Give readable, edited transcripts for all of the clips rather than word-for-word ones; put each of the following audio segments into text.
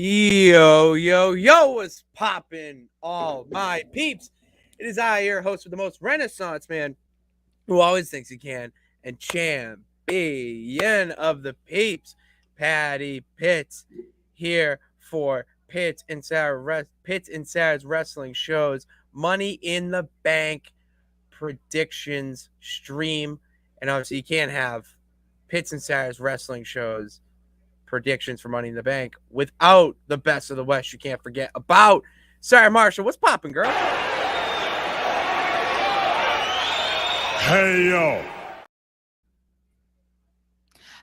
Yo, what's poppin', all my peeps? It is I, your host with the most renaissance man, who always thinks he can, and champion of the peeps, Patty Pitts, here for Pitts and Sarah's wrestling shows, Money in the Bank predictions stream, and obviously you can't have Pitts and Sarah's wrestling shows predictions for Money in the Bank without the best of the West. You can't forget about Sarah Marshall. What's popping, girl? Hey yo.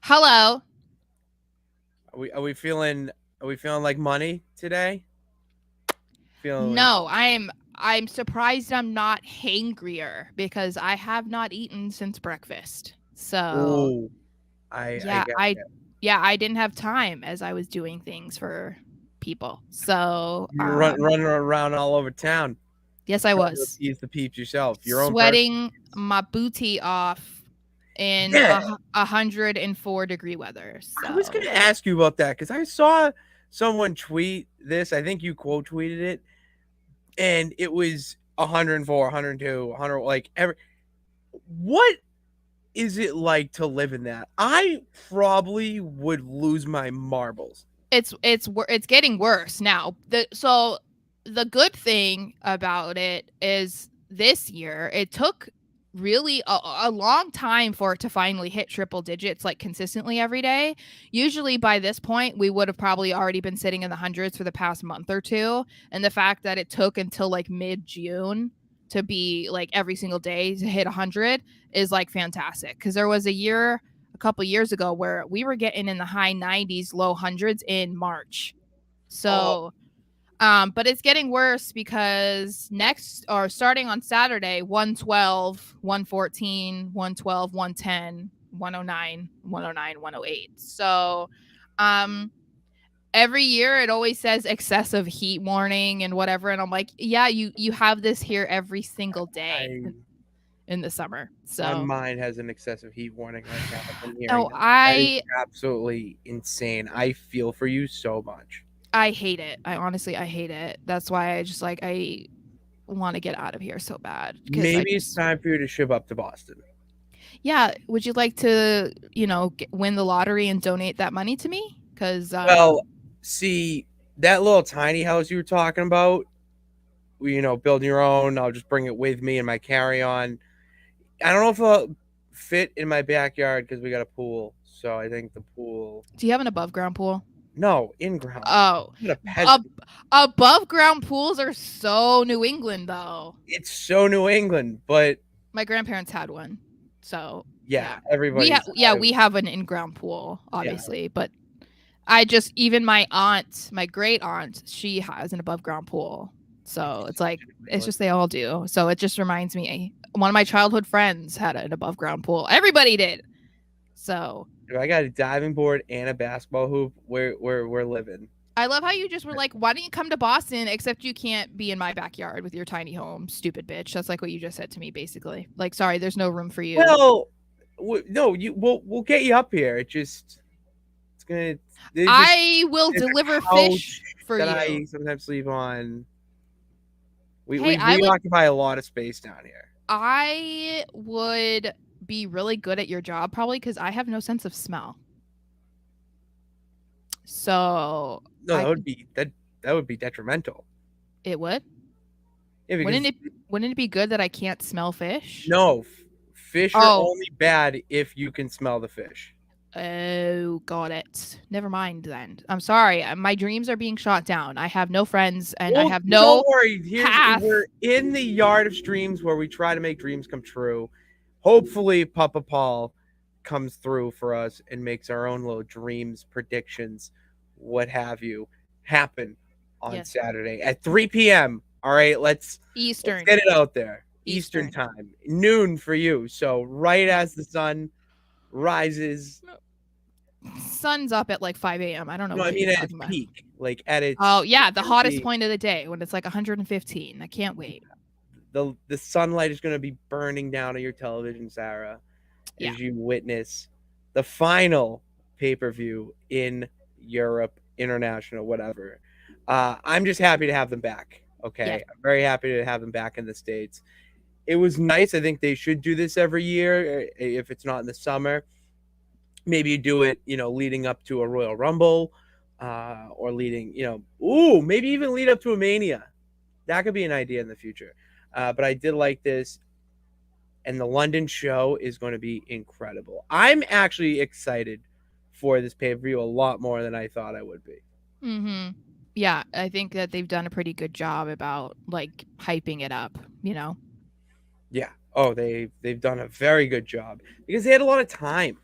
Hello. Are we feeling like money today? No, I'm surprised I'm not hangrier because I have not eaten since breakfast. So I didn't have time as I was doing things for people. So you're running around all over town. Yes, I was. Use the peeps yourself. Your sweating my booty off in 104-degree weather. So. I was going to ask you about that because I saw someone tweet this. I think you quote tweeted it, and it was 104, 102, 100. What is it like to live in that? I probably would lose my marbles. It's getting worse now. So the good thing about it is this year it took really a long time for it to finally hit triple digits like consistently every day. Usually by this point we would have probably already been sitting in the hundreds for the past month or two, and the fact that it took until like mid-June to be like every single day to hit 100 is like fantastic, because there was a couple years ago where we were getting in the high 90s, low hundreds in March. So but it's getting worse because starting on Saturday, 112, 114, 112, 110, 109, 109, 108. So every year it always says excessive heat warning and whatever, and I'm like, yeah, you have this here every single day in the summer. So my mind has an excessive heat warning right now. Oh, that is absolutely insane. I feel for you so much. I hate it. I hate it. That's why I want to get out of here so bad. Maybe it's time for you to ship up to Boston. Yeah. Would you like to, win the lottery and donate that money to me? Because see, that little tiny house you were talking about, building your own. I'll just bring it with me in my carry-on. I don't know if it'll fit in my backyard because we got a pool. So I think the pool. Do you have an above-ground pool? No, in-ground. Oh. Above-ground pools are so New England, though. It's so New England, but... My grandparents had one, so... Yeah, everybody... We have an in-ground pool, obviously, but even my great aunt, she has an above-ground pool. So it's just they all do. So it just reminds me, one of my childhood friends had an above-ground pool. Everybody did. So... I got a diving board and a basketball hoop. We're living. I love how you just were like, why don't you come to Boston? Except you can't be in my backyard with your tiny home, stupid bitch. That's like what you just said to me, basically. Like, sorry, there's no room for you. Well, no, we'll get you up here. I will deliver fish for you. I sometimes leave on. We occupy a lot of space down here. I would be really good at your job probably because I have no sense of smell. So no, that would be detrimental. It would. Yeah, wouldn't it be good that I can't smell fish? No, fish are only bad if you can smell the fish. Oh, got it. Never mind then. I'm sorry. My dreams are being shot down. I have no friends and I have no. Don't worry. We're in the yard of streams where we try to make dreams come true. Hopefully, Papa Paul comes through for us and makes our own little dreams, predictions, what have you, happen on Saturday at 3 p.m. All right, let's get it out there. Eastern time, noon for you. So right as the sun rises. Sun's up at like 5 a.m. I don't know. No, I mean at its peak, like at its. Oh yeah, the hottest point of the day when it's like 115. I can't wait. The sunlight is going to be burning down on your television, Sarah, as you witness the final pay-per-view in Europe international, whatever. I'm just happy to have them back. Yes. Okay, I'm very happy to have them back in the States. It was nice. I think they should do this every year. If it's not in the summer, maybe you do it, leading up to a Royal Rumble, or leading, maybe even lead up to a Mania. That could be an idea in the future. But I did like this, and the London show is going to be incredible. I'm actually excited for this pay per view a lot more than I thought I would be. Mhm. Yeah, I think that they've done a pretty good job about like hyping it up, you know. Yeah. Oh, they've done a very good job because they had a lot of time.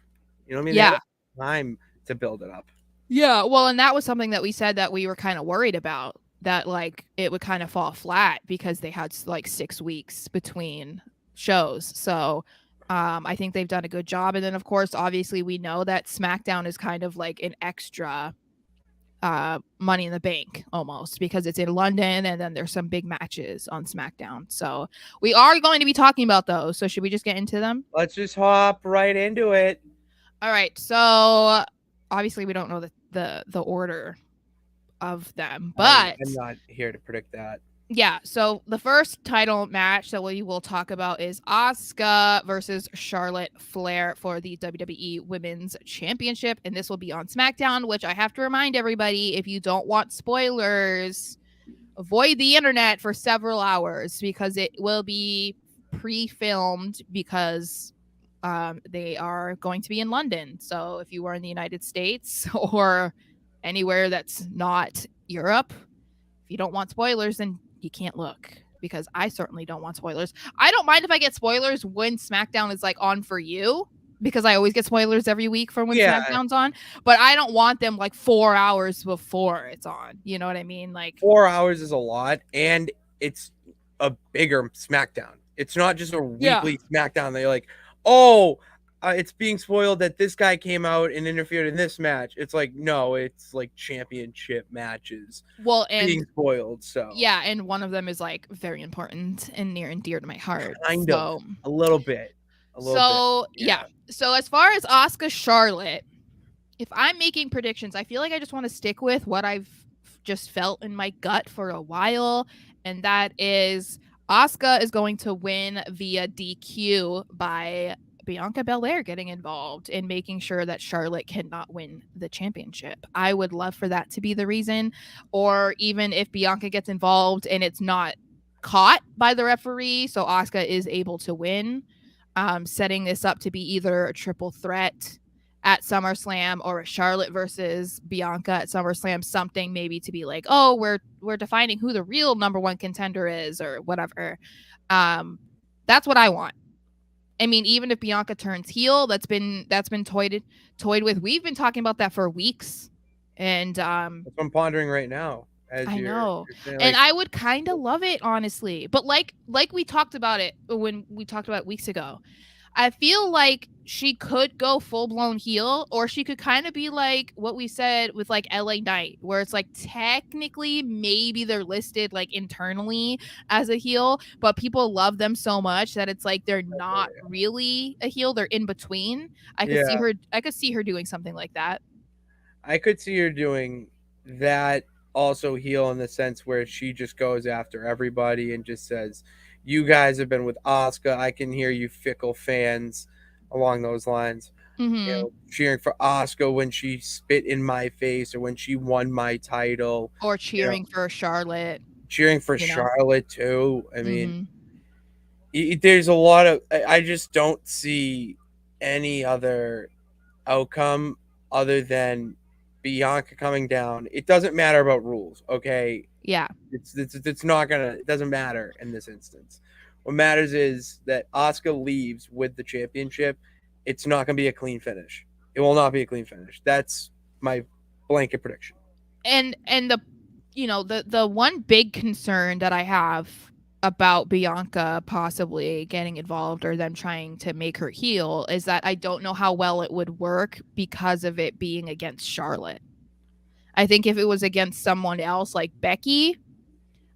You know what I mean? They had a Yeah. lot of time to build it up. Yeah, well, and that was something that we said that we were kind of worried about, that like it would kind of fall flat because they had like 6 weeks between shows. So, I think they've done a good job, and then of course, obviously we know that SmackDown is kind of like an extra Money in the Bank almost, because it's in London and then there's some big matches on SmackDown. So, we are going to be talking about those. So, should we just get into them? Let's just hop right into it. All right. So, obviously we don't know the order of them, but I'm not here to predict that. yeah, so the first title match that we will talk about is Asuka versus Charlotte Flair for the WWE Women's Championship, and this will be on SmackDown, which I have to remind everybody, if you don't want spoilers, avoid the internet for several hours because it will be pre-filmed, because they are going to be in London. So if you are in the United States or anywhere that's not Europe, if you don't want spoilers, then you can't look, because I certainly don't want spoilers. I don't mind if I get spoilers when SmackDown is like on for you, because I always get spoilers every week for when SmackDown's on, but I don't want them like 4 hours before it's on. You know what I mean? Like 4 hours is a lot, and it's a bigger SmackDown. It's not just a weekly SmackDown that you're like, oh, it's being spoiled that this guy came out and interfered in this match. It's like, no, it's like championship matches. Well, and being spoiled. So yeah, and one of them is like very important and near and dear to my heart. kind of a little bit. Yeah. So as far as Asuka Charlotte, if I'm making predictions, I feel like I just want to stick with what I've just felt in my gut for a while, and that is Asuka is going to win via DQ by Bianca Belair getting involved and making sure that Charlotte cannot win the championship. I would love for that to be the reason, or even if Bianca gets involved and it's not caught by the referee, so Asuka is able to win, setting this up to be either a triple threat at SummerSlam or a Charlotte versus Bianca at SummerSlam, something maybe to be like, oh, we're defining who the real number one contender is or whatever. That's what I want. I mean, even if Bianca turns heel, that's been toyed with. We've been talking about that for weeks, and that's what I'm pondering right now. I know, and I would kind of love it, honestly. But like we talked about it when we talked about it weeks ago, I feel like she could go full blown heel, or she could kind of be like what we said with like LA Knight, where it's like technically maybe they're listed like internally as a heel, but people love them so much that it's like they're not really a heel; they're in between. I could see her doing something like that. I could see her doing that. Also heel in the sense where she just goes after everybody and just says, you guys have been with Asuka. I can hear you fickle fans along those lines. Cheering for Asuka when she spit in my face or when she won my title. Or cheering for Charlotte. Cheering for Charlotte too. I mean, there's a lot of, I just don't see any other outcome other than Bianca coming down. It doesn't matter about rules, okay? Yeah. It's not gonna, it doesn't matter in this instance. What matters is that Asuka leaves with the championship. It's not gonna be a clean finish. It will not be a clean finish. That's my blanket prediction. And the one big concern that I have about Bianca possibly getting involved or them trying to make her heel is that I don't know how well it would work because of it being against Charlotte. I think if it was against someone else like Becky,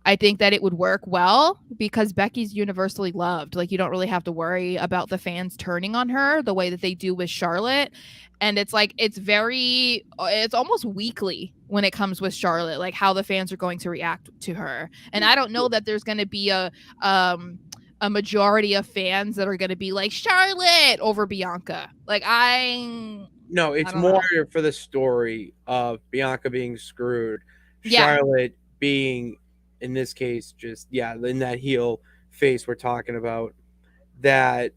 I think that it would work well because Becky's universally loved. Like, you don't really have to worry about the fans turning on her the way that they do with Charlotte. And it's like, it's almost weekly when it comes with Charlotte, like how the fans are going to react to her. And I don't know that there's going to be a majority of fans that are going to be like Charlotte over Bianca. Like, No, I it's don't more know. for the story of Bianca being screwed, Yeah. Charlotte being, in this case, just in that heel face we're talking about. That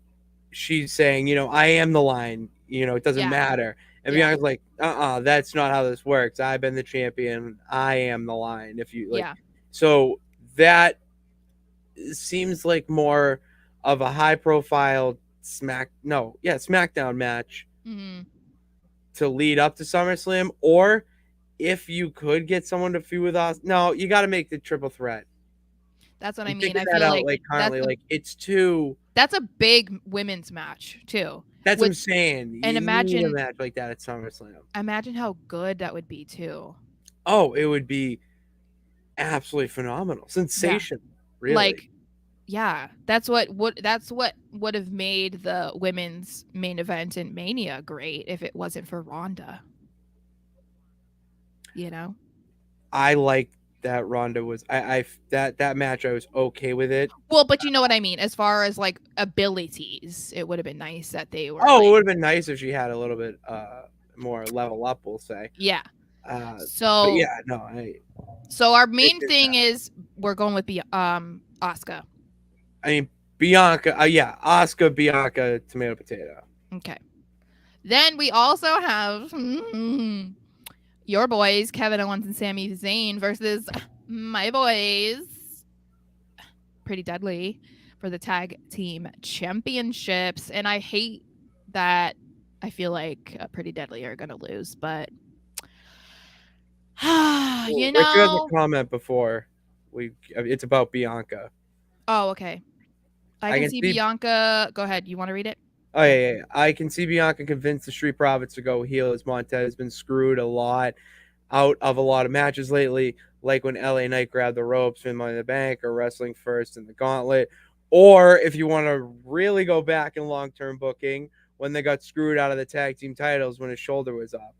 she's saying, I am the line. It doesn't Yeah. matter. And Yeah. Bianca's like, that's not how this works. I've been the champion. I am the line. If you like, Yeah. so that seems like more of a high profile SmackDown match Mhm. to lead up to SummerSlam, or if you could get someone to feud with us, no, you got to make the triple threat. That's what I I'm mean. thinking I that feel out like like currently, like it's too. that's a big women's match too. That's what I'm With saying. and You need a imagine match like that at SummerSlam. imagine how good that would be too. Oh, it would be absolutely phenomenal, Yeah. sensational, really. Like, yeah, that's what would have made the women's main event in Mania great if it wasn't for Ronda. You know? I like that Ronda was. That match I was okay with it. Well, but you know what I mean. As far as like abilities, it would have been nice that they were Oh, it like, would have been nice if she had a little bit more level up, we'll say. yeah. But So yeah, no, I our it main did thing that. is we're going with Asuka. I mean, Bianca, Oscar, Bianca, tomato, potato. Okay. Then we also have your boys, Kevin Owens and Sami Zayn versus my boys, Pretty Deadly, for the tag team championships. And I hate that I feel like Pretty Deadly are going to lose, but you Richard has a know. comment before it's about Bianca. Oh, okay. I I can can see see. Bianca. Go ahead. You want to read it? Oh yeah. I can see Bianca convince the Street Profits to go heel as Montez has been screwed a lot out of a lot of matches lately, like when LA Knight grabbed the ropes in Money in the Bank or Wrestling First in the Gauntlet. Or if you want to really go back in long term booking, when they got screwed out of the tag team titles when his shoulder was up.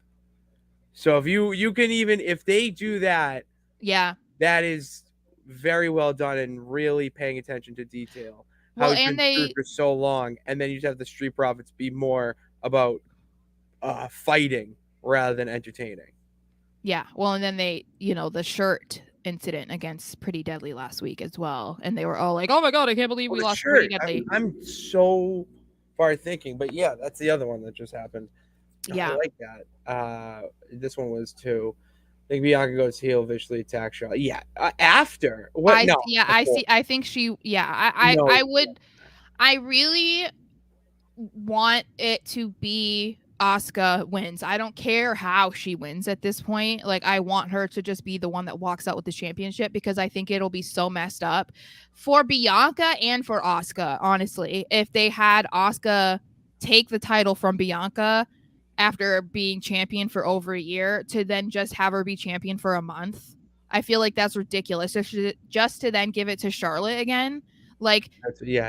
So if you can even if they do that, Yeah. that is very well done and really paying attention to detail. How Well, he's and been screwed they, for so long, and then you have the Street Profits be more about fighting rather than entertaining. yeah. Well, and then they, the shirt incident against Pretty Deadly last week as well. And they were all like, oh my God, I can't believe Well, we the lost to Pretty shirt. Deadly. I'm so far thinking, but yeah, that's the other one that just happened. I Yeah. like that. This one was too. I think Bianca goes heel, visually attack Charlotte. Yeah, after what? No, before. I think she, yeah, No, I would, I really want it to be Asuka wins. I don't care how she wins at this point. Like, I want her to just be the one that walks out with the championship because I think it'll be so messed up for Bianca and for Asuka, honestly. If they had Asuka take the title from Bianca after being champion for over a year to then just have her be champion for a month, I feel like that's ridiculous. Just to then give it to Charlotte again. Like,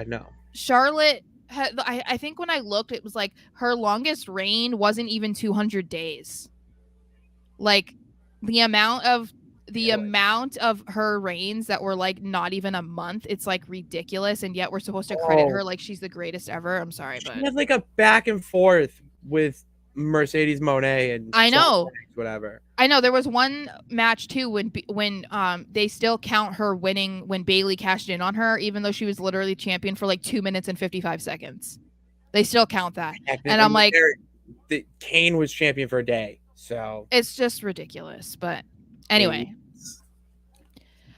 no. Charlotte I think when I looked, it was like her longest reign wasn't even 200 days. Like, the amount of Really? her reigns that were like not even a month, it's like ridiculous, and yet we're supposed to credit Oh, her like she's the greatest ever. I'm sorry, she but had like a back and forth with Mercedes Monet and I Sasha know. Banks, whatever. I know there was one match too when they still count her winning when Bayley cashed in on her, even though she was literally champion for like 2 minutes and 55 seconds. They still count that. And I'm like, Kane was champion for a day, so it's just ridiculous. But anyway,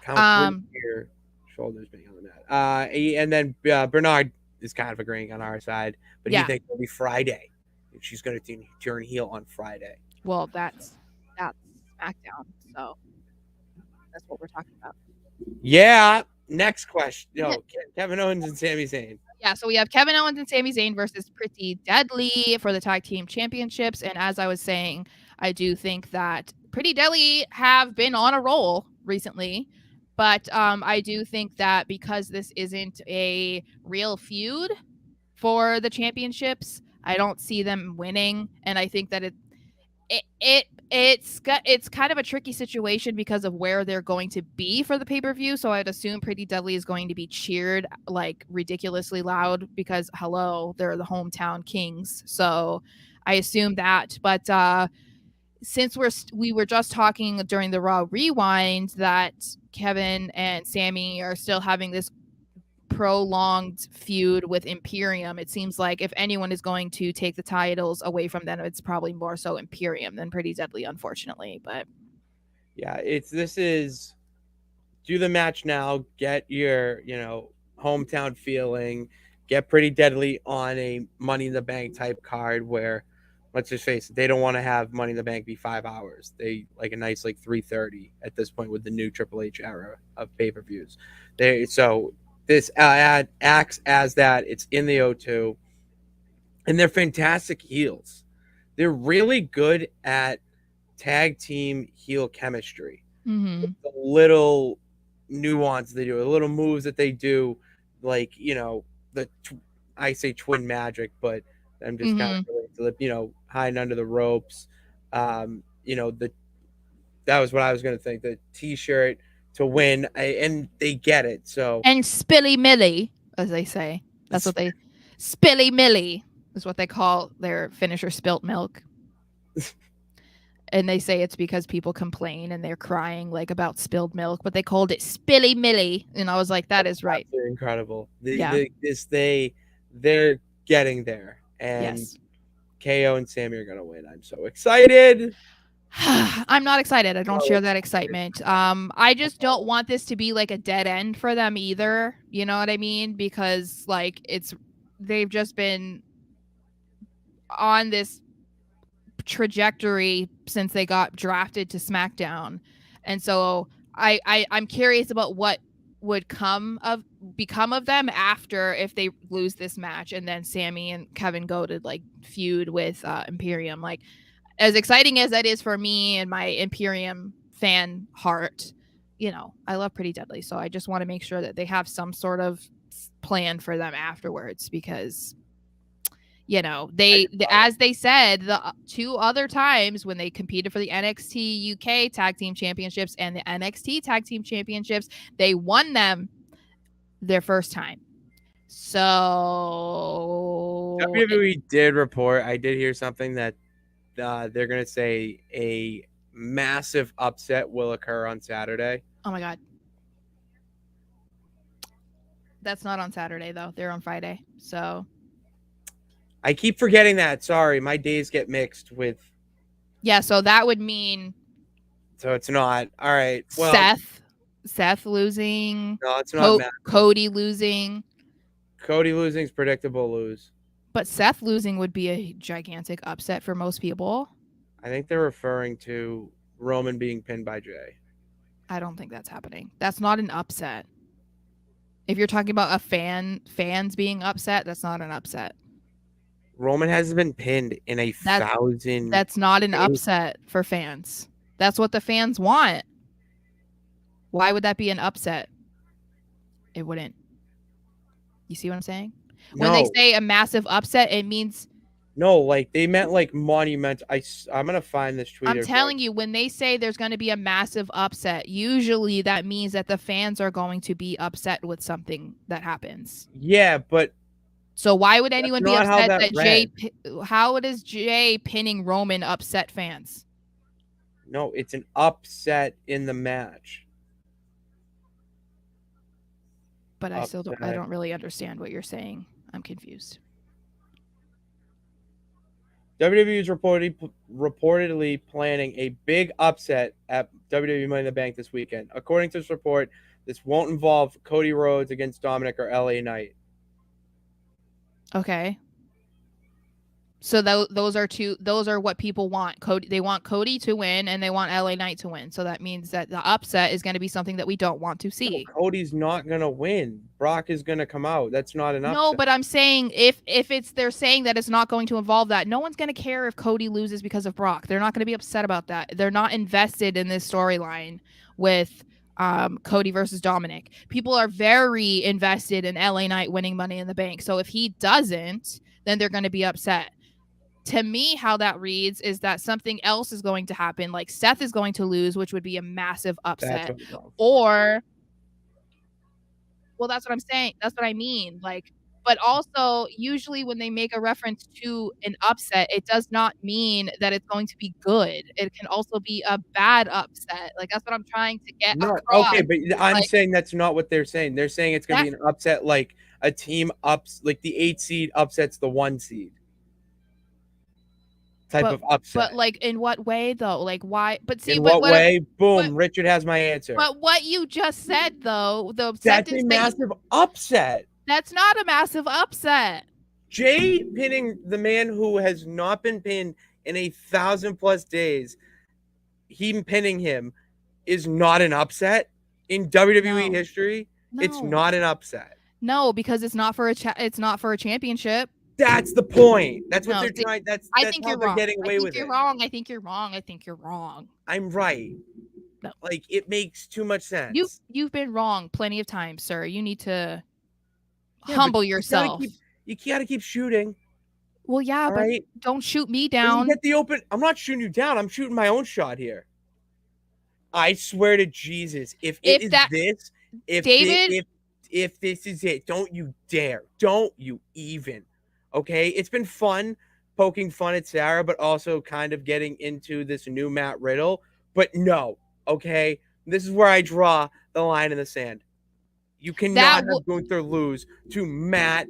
count three here, shoulders being on the mat. And then Bernard is kind of agreeing on our side, but he yeah. thinks it'll be Friday. She's going to turn heel on Friday. Well, that's SmackDown, so that's what we're talking about. Yeah. Next question. Kevin Owens and Sami Zayn. Yeah, so we have Kevin Owens and Sami Zayn versus Pretty Deadly for the tag team championships. And as I was saying, I do think that Pretty Deadly have been on a roll recently. But I do think that because this isn't a real feud for the championships, I don't see them winning, and I think that it's kind of a tricky situation because of where they're going to be for the pay-per-view. So I'd assume Pretty Deadly is going to be cheered like ridiculously loud because hello, they're the hometown kings. So I assume that. But since we were just talking during the Raw Rewind that Kevin and Sammy are still having this prolonged feud with Imperium, it seems like if anyone is going to take the titles away from them, it's probably more so Imperium than Pretty Deadly, unfortunately. But Yeah, this is do the match now, get your, hometown feeling, get Pretty Deadly on a Money in the Bank type card where, let's just face it, they don't want to have Money in the Bank be 5 hours. They like a nice like 3:30 at this point with the new Triple H era of pay-per-views. So this ad acts as that. It's in the O2, and they're fantastic heels. They're really good at tag team heel chemistry. mm-hmm. The little nuance they do, the little moves that they do, like I say twin magic, but I'm just kind of Mm-hmm. relating to hiding under the ropes. The that was what I was going to think. The T-shirt to win, and they get it. So And Spilly Millie, as they say. That's what they Spilly Millie is what they call their finisher, spilt milk. And they say it's because people complain and they're crying like about spilled milk, but they called it Spilly Millie, and I was like, that is right. incredible. Yeah. They're getting there, and Yes. KO and Sammy are gonna win. I'm so excited. I'm not excited. I don't Oh, share that excitement. I just don't want this to be like a dead end for them either. You know what I mean? Because like they've just been on this trajectory since they got drafted to SmackDown. And so I'm curious about what would become of them after if they lose this match and then Sammy and Kevin go to like feud with Imperium. Like as exciting as that is for me and my Imperium fan heart, I love Pretty Deadly. So I just want to make sure that they have some sort of plan for them afterwards because as they said the two other times when they competed for the NXT UK Tag Team Championships and the NXT Tag Team Championships, they won them their first time. So WWE did report. I did hear something that they're going to say a massive upset will occur on Saturday. Oh my God. That's not on Saturday though. They're on Friday. So I keep forgetting that. Sorry, my days get mixed with. Yeah, so that would mean. So it's not all right. Well, Seth losing. No, it's not. Cody losing. Cody losing is predictable. Lose. But Seth losing would be a gigantic upset for most people. I think they're referring to Roman being pinned by Jay. I don't think that's happening. That's not an upset. If you're talking about fans being upset, that's not an upset. Roman hasn't been pinned in 1,000. That's not an upset for fans. That's what the fans want. Why would that be an upset? It wouldn't. You see what I'm saying? When they say a massive upset, it means. No, like they meant like monument. I'm gonna find this tweet. I'm telling you, when they say there's going to be a massive upset, usually that means that the fans are going to be upset with something that happens. Yeah, but so why would anyone be upset that Jay? How is Jay pinning Roman upset fans? No, it's an upset in the match. But I still don't. I don't really understand what you're saying. I'm confused. WWE is reportedly planning a big upset at WWE Money in the Bank this weekend. According to this report, this won't involve Cody Rhodes against Dominic or LA Knight. Okay. So those are what people want. They want Cody to win and they want LA Knight to win. So that means that the upset is going to be something that we don't want to see. No, Cody's not going to win. Brock is going to come out. That's not an upset. No, but I'm saying if they're saying that it's not going to involve that, no one's going to care if Cody loses because of Brock. They're not going to be upset about that. They're not invested in this storyline with Cody versus Dominic. People are very invested in LA Knight winning Money in the Bank. So if he doesn't, then they're going to be upset. To me, how that reads is that something else is going to happen. Like Seth is going to lose, which would be a massive upset. Or, well, that's what I'm saying. That's what I mean. Like, but also, usually when they make a reference to an upset, it does not mean that it's going to be good. It can also be a bad upset. Like, that's what I'm trying to get No, across. okay, but I'm Like, saying that's not what they're saying. They're saying it's going to that, be an upset, like a team ups, like the 8 seed upsets the 1 seed type but of upset. like in what way though? Like why? But see, In what way? but Boom, Richard has my answer. but what you just said though, the That's a sentence that massive upset. that's not a massive upset. Jay pinning the man who has not been pinned in 1,000+ days, he pinning him is not an upset in WWE No. history. It's No. not an upset. No, because it's not for it's not for a championship. That's the point. That's what No, they're see, trying. That's I that's think how you're they're wrong. getting I away think with you're it. wrong. I think you're wrong. I think you're wrong. I'm right. No. Like it makes too much sense. You've been wrong plenty of times, sir. You need to Yeah, but humble yourself. you gotta keep shooting. Well, yeah, All but right. don't shoot me When you down. get the open, I'm not shooting you down. I'm shooting my own shot here. I swear to Jesus, if it If is that this, David, if this is it, don't you dare. Don't you even. Okay? It's been fun poking fun at Sara, but also kind of getting into this new Matt Riddle. But no, okay? This is where I draw the line in the sand. You cannot have Gunther lose to Matt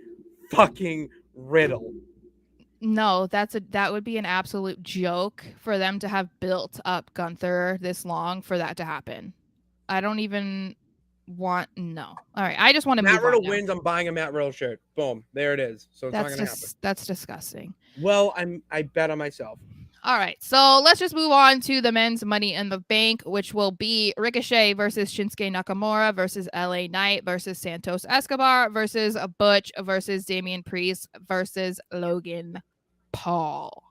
fucking Riddle. no, that would be an absolute joke for them to have built up Gunther this long for that to happen. I don't even want no. All right, I just want to Matt move Riddle on now. wins. I'm buying a Matt Riddle shirt. Boom, there it is. So it's not That's gonna happen. just that's disgusting. Well, I bet on myself. All right, so let's just move on to the men's Money in the Bank, which will be Ricochet versus Shinsuke Nakamura versus LA Knight versus Santos Escobar versus Butch versus Damian Priest versus Logan Paul.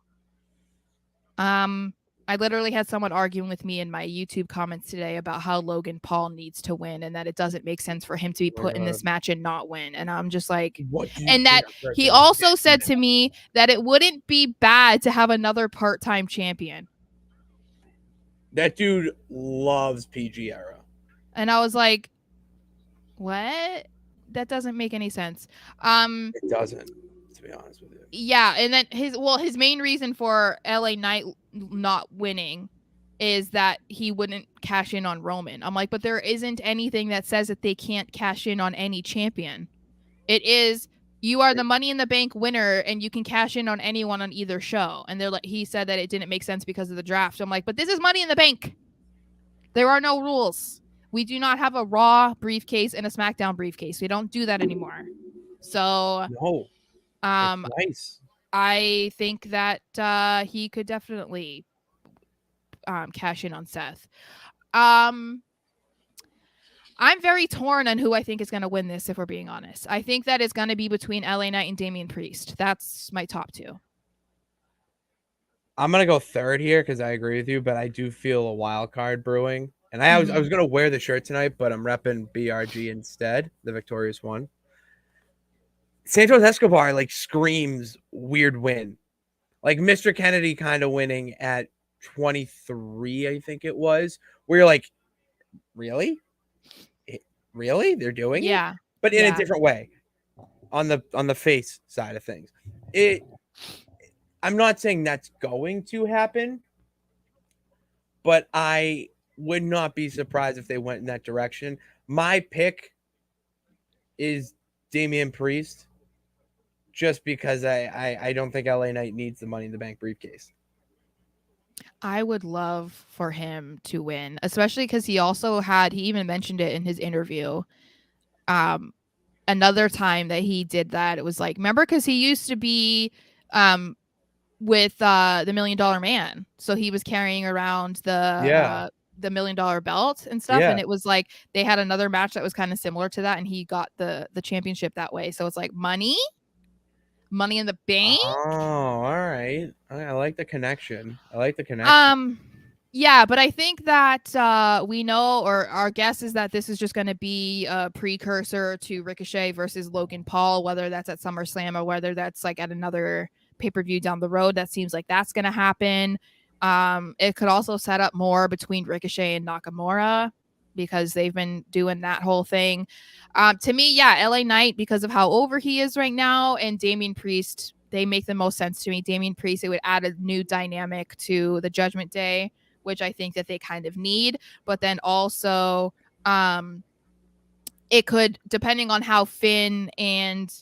I literally had someone arguing with me in my YouTube comments today about how Logan Paul needs to win and that it doesn't make sense for him to be put in this match and not win. And I'm just like, what do you and that he also said to me that it wouldn't be bad to have another part-time champion. That dude loves PG era. And I was like, what? That doesn't make any sense. It doesn't, to be honest with you. Yeah, and then his main reason for LA Knight not winning is that he wouldn't cash in on Roman. I'm like, but there isn't anything that says that they can't cash in on any champion. It is you are the Money in the Bank winner and you can cash in on anyone on either show. And they're like, he said that it didn't make sense because of the draft. I'm like, but this is Money in the Bank. There are no rules. We do not have a Raw briefcase and a SmackDown briefcase. We don't do that anymore. So no. Nice. I think that he could definitely cash in on Seth. I'm very torn on who I think is going to win this, if we're being honest. I think that is going to be between LA Knight and Damian Priest. That's my top two. I'm going to go third here because I agree with you, but I do feel a wild card brewing. And I was going to wear the shirt tonight, but I'm repping BRG instead, the victorious one. Santos Escobar like screams weird win. Like Mr. Kennedy kind of winning at 23, I think it was, where you're like, really? Really? They're doing it? But in a different way. On the face side of things. I'm not saying that's going to happen, but I would not be surprised if they went in that direction. My pick is Damian Priest, just because I don't think LA Knight needs the Money in the Bank briefcase. I would love for him to win, especially because he even mentioned it in his interview. Another time that he did that, it was like, remember, because he used to be with the $1 Million Man, so he was carrying around the $1 Million belt and stuff, and it was like they had another match that was kind of similar to that, and he got the championship that way. So it's like money in the bank. Oh, all right. I like the connection. Yeah, but I think that we know, or our guess is that this is just going to be a precursor to Ricochet versus Logan Paul, whether that's at SummerSlam or whether that's like at another pay per view down the road. That seems like that's going to happen. It could also set up more between Ricochet and Nakamura because they've been doing that whole thing. To me, yeah, LA Knight because of how over he is right now, and Damian Priest, they make the most sense to me. Damian Priest, it would add a new dynamic to the Judgment Day, which I think that they kind of need. But then also, um, it could, depending on how Finn and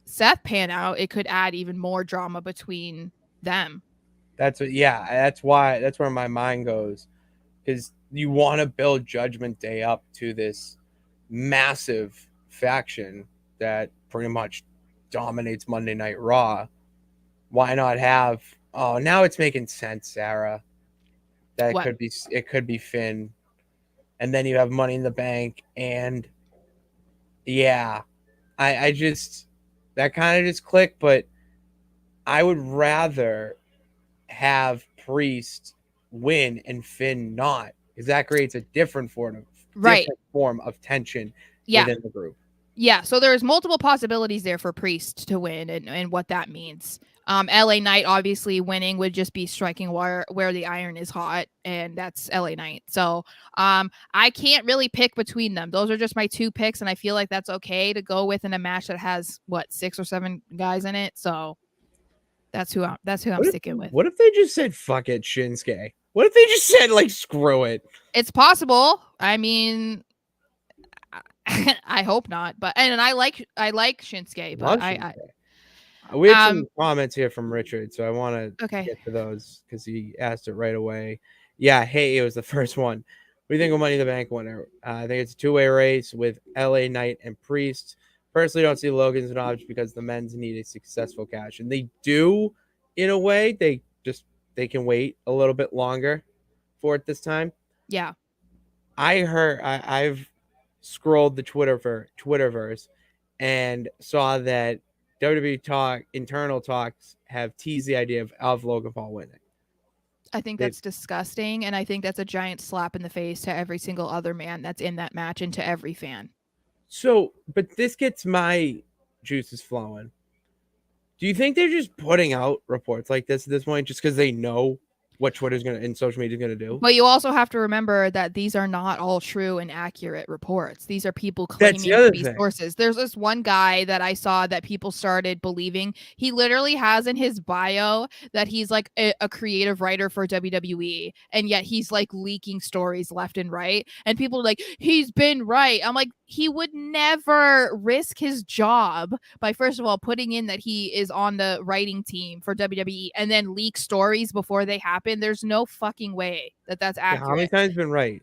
Seth pan out, it could add even more drama between them. That's what, yeah, that's why, that's where my mind goes, because you want to build Judgment Day up to this massive faction that pretty much dominates Monday Night Raw. Why not have? Oh, now it's making sense, Sarah. That What? could be, it could be Finn, and then you have Money in the Bank, and yeah, I just, that kind of just clicked, but I would rather have Priest win and Finn not, because that creates a Right. different form of tension Yeah. within the group. Yeah. So there's multiple possibilities there for Priest to win, and what that means. LA Knight obviously winning would just be striking where the iron is hot, and that's LA Knight. So I can't really pick between them. Those are just my two picks, and I feel like that's okay to go with in a match that has what, 6 or 7 guys in it. So that's who I'm sticking with. What if they just said fuck it, Shinsuke? What if they just said like screw it? It's possible. I mean, I hope not, but and I like Shinsuke, but Love I Shinsuke. We have some um comments here from Richard, so I want to okay. get to those because he asked it right away. Yeah, hey, it was the first one. What do you think of Money in the Bank winner? I think it's a two-way race with LA Knight and Priest. Personally, don't see Logan's an option because the men's need a successful cash, and they do, in a way. They can wait a little bit longer for it this time. Yeah. I've scrolled the Twitterverse and saw that WWE talk internal talks have teased the idea of Logan Paul winning. I think They, that's disgusting, and I think that's a giant slap in the face to every single other man that's in that match and to every fan. so, but this gets my juices flowing. Do you think they're just putting out reports like this at this point just because they know what Twitter's gonna and social media is gonna do? But you also have to remember that these are not all true and accurate reports. These are people That's the claiming to other be thing. sources. There's this one guy that I saw that people started believing. He literally has in his bio that he's like a creative writer for WWE, and yet he's like leaking stories left and right. And people are like, he's been right. I'm like, he would never risk his job by, first of all, putting in that he is on the writing team for WWE and then leak stories before they happen. There's no fucking way that that's Yeah, how many accurate. times been right?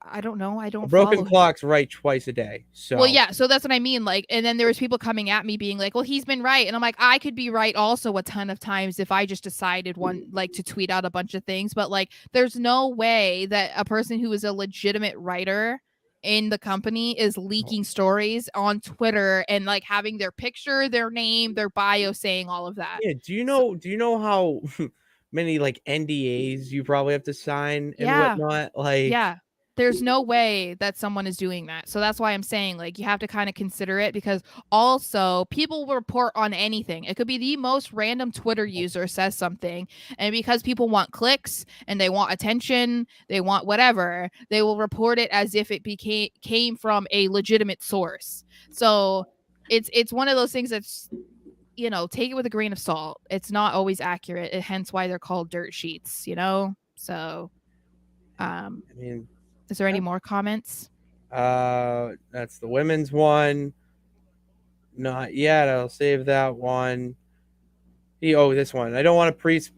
I don't know. I A don't broken follow him. clock's right twice a day. Well, So yeah, so that's what I mean. Like, and then there was people coming at me being like, "Well, he's been right," and I'm like, I could be right also a ton of times if I just decided one like to tweet out a bunch of things. But like, there's no way that a person who is a legitimate writer in the company is leaking stories on Twitter and like having their picture, their name, their bio saying all of that. yeah, So, do you know how many like NDAs you probably have to sign and yeah, whatnot? Like, yeah. There's no way that someone is doing that. So that's why I'm saying, like, you have to kind of consider it because also people will report on anything. It could be the most random Twitter user says something, and because people want clicks and they want attention, they want whatever, they will report it as if it came from a legitimate source. So it's one of those things that's, take it with a grain of salt. It's not always accurate, hence why they're called dirt sheets. So um I mean, is there any more comments? that's the women's one. Not yet. I'll save that one. This one. I don't want a Priest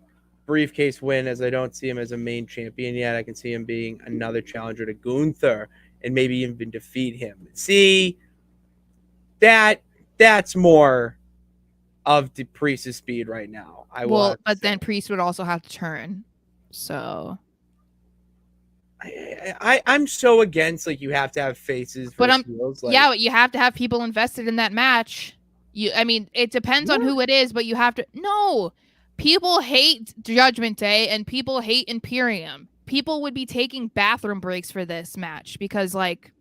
briefcase win as I don't see him as a main champion yet. I can see him being another challenger to Gunther and maybe even defeat him. See, that that's more of the Priest's speed right now. I will Well, have to but say. then Priest would also have to turn. So, I'm so against like you have to have faces but versus heels. Like, yeah, you have to have people invested in that match. I mean, it depends on what? who it is, but you have to. No, People hate Judgment Day and people hate Imperium. People would be taking bathroom breaks for this match because like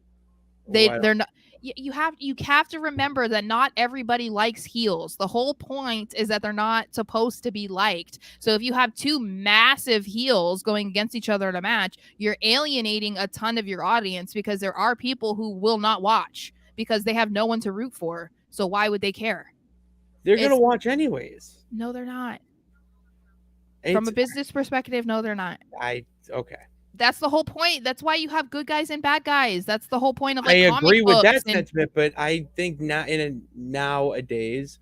Why don't they're not. You have to remember that not everybody likes heels. The whole point is that they're not supposed to be liked. So if you have two massive heels going against each other in a match, you're alienating a ton of your audience because there are people who will not watch because they have no one to root for. So why would they care? they're gonna It's watch anyways? no, they're not. From It's a business perspective, no, they're not. I okay. That's the whole point. That's why you have good guys and bad guys. That's the whole point of I like comic agree with books that and sentiment, but I think not nowadays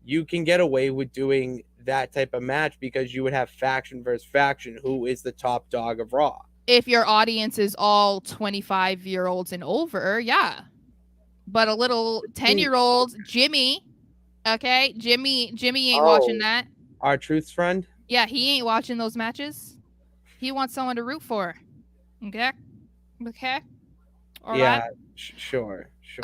you can get away with doing that type of match because you would have faction versus faction. Who is the top dog of Raw? if your audience is all 25-year-olds and over, yeah. But a little 10-year-old Jimmy, okay? Jimmy ain't watching Oh, that. our truth's friend. Yeah, he ain't watching those matches. He wants someone to root for. Okay? Okay? All right. Yeah, sure, sure.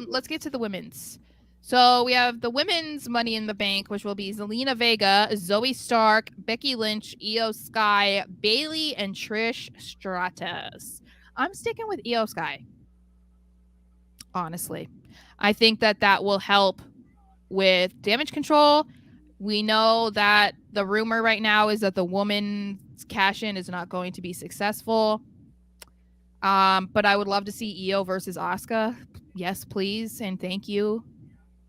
Let's get to the women's. So we have the women's Money in the Bank, which will be Zelina Vega, Zoe Stark, Becky Lynch, Io Sky, Bailey, and Trish Stratus. I'm sticking with Io Sky. Honestly, I think that will help with damage control. We know that the rumor right now is that the woman's cash in is not going to be successful. But I would love to see Io versus Asuka. Yes, please, and thank you,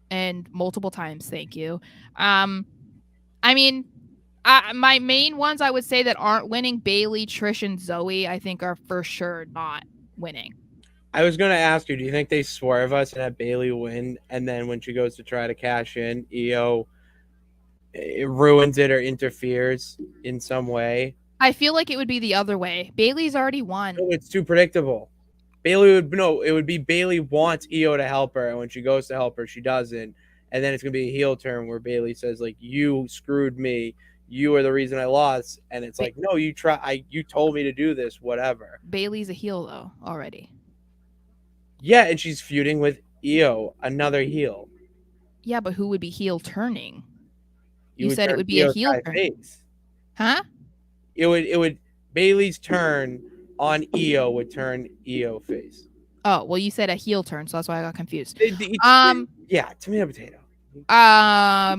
and multiple times, thank you. I mean, my main ones I would say that aren't winning, Bailey, Trish, and Zoe, I think are for sure not winning. I was gonna ask you, do you think they swerve us and have Bailey win, and then when she goes to try to cash in, Io it ruins it or interferes in some way? I feel like it would be the other way. Bailey's already won. No, it's too predictable. Bailey would no, it would be Bailey wants Io to help her, and when she goes to help her, she doesn't, and then it's gonna be a heel turn where Bailey says like, "You screwed me. You are the reason I lost," and it's like, "No, you told me to do this, whatever." Bailey's a heel though already. Yeah, and she's feuding with Io, another heel. Yeah, but who would be heel turning? You You would said it turn would be a Io heel Sky turn. face. Huh? It would Bailey's turn on Io would turn Io face. Oh, well, you said a heel turn, so that's why I got confused. Yeah, tomato potato. I